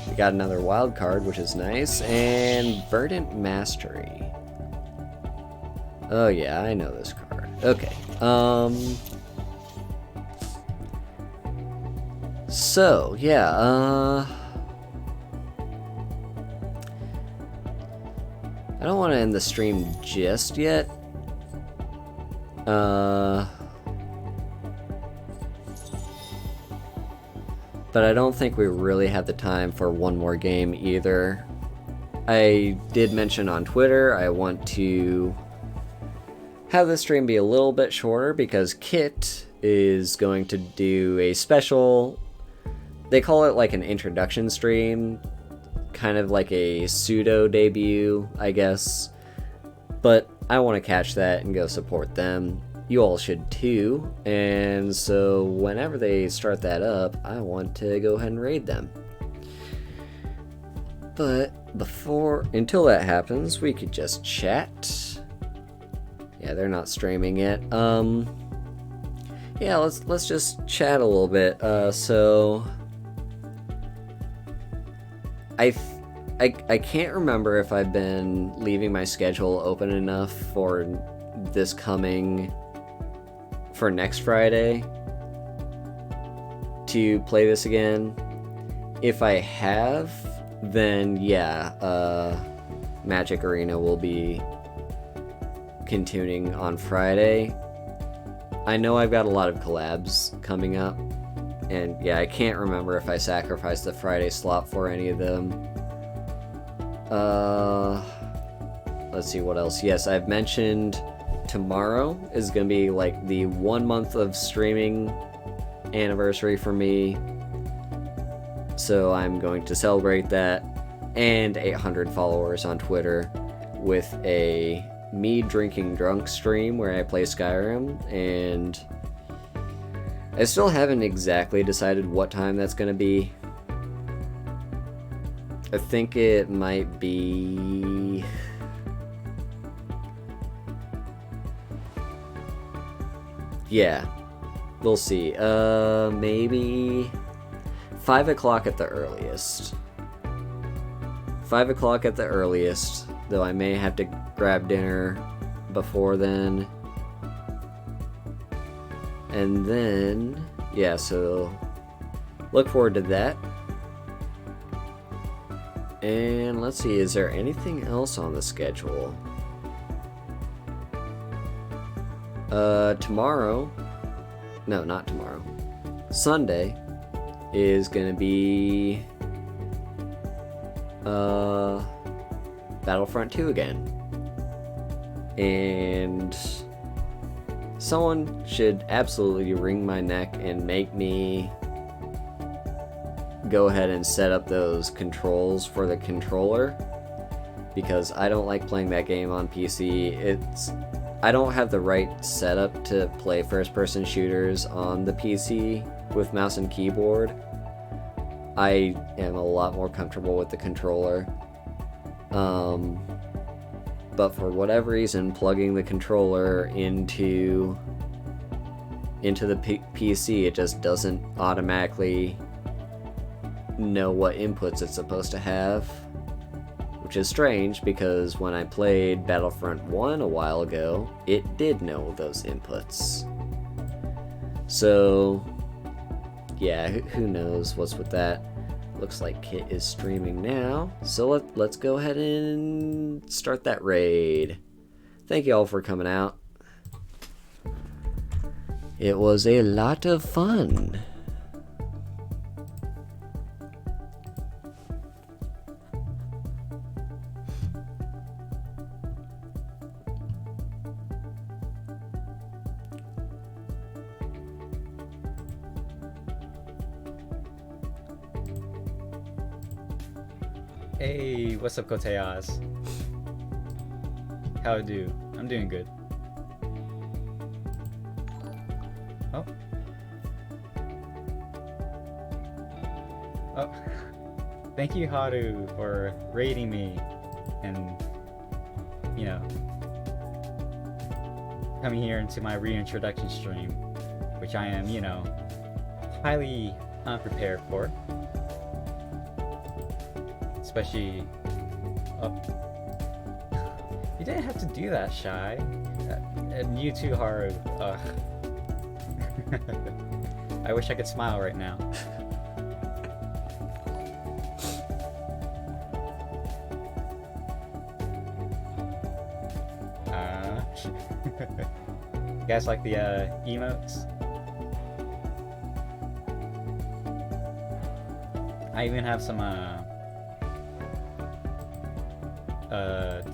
We got another wild card, which is nice, and Verdant Mastery. Oh yeah, I know this card. Okay, so, yeah, I don't want to end the stream just yet. But I don't think we really have the time for one more game either. I did mention on Twitter I want to have the stream be a little bit shorter because Kit is going to do a special, they call it like an introduction stream, kind of like a pseudo debut, I guess. But I want to catch that and go support them. You all should too. And so whenever they start that up, I want to go ahead and raid them. But until that happens, we could just chat. Yeah, they're not streaming yet. Yeah, let's just chat a little bit. So I can't remember if I've been leaving my schedule open enough for next Friday to play this again. If I have, then yeah, Magic Arena will be continuing on Friday. I know I've got a lot of collabs coming up, and yeah, I can't remember if I sacrificed the Friday slot for any of them. Let's see what else. Yes, I've mentioned tomorrow is gonna be like the 1 month of streaming anniversary for me, so I'm going to celebrate that, and 800 followers on Twitter with a me drinking drunk stream where I play Skyrim, and I still haven't exactly decided what time that's gonna be. I think it might be yeah, we'll see. Maybe 5 o'clock at the earliest. 5 o'clock at the earliest, though I may have to grab dinner before then. And then, yeah, so look forward to that. And let's see, is there anything else on the schedule? Tomorrow, no, not tomorrow, Sunday is gonna be Battlefront 2 again. And someone should absolutely wring my neck and make me go ahead and set up those controls for the controller, because I don't like playing that game on PC. I don't have the right setup to play first-person shooters on the PC with mouse and keyboard. I am a lot more comfortable with the controller. But for whatever reason, plugging the controller into the PC, it just doesn't automatically know what inputs it's supposed to have, which is strange because when I played Battlefront 1 a while ago, it did know those inputs. So yeah, who knows what's with that. Looks like Kit is streaming now, so let's go ahead and start that raid. Thank you all for coming out. It was a lot of fun. Hey, what's up, Koteas? How do? I'm doing good. Oh. Oh. Thank you, Haru, for raiding me and, you know, coming here into my reintroduction stream, which I am, you know, highly unprepared for. Especially, you didn't have to do that, Shy. And you too, Haru. Ugh. I wish I could smile right now. guys like the emotes? I even have some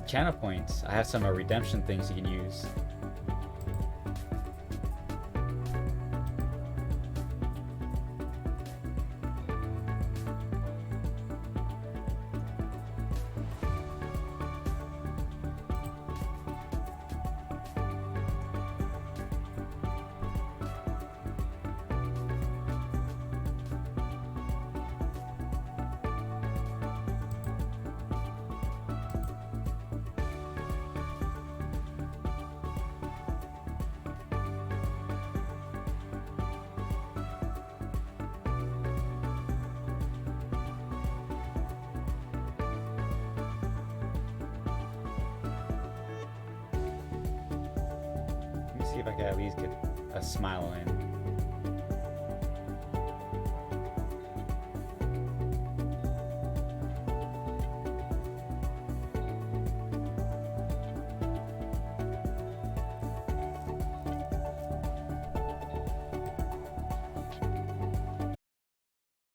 channel points. I have some redemption things you can use. Let me see if I can at least get a smile in.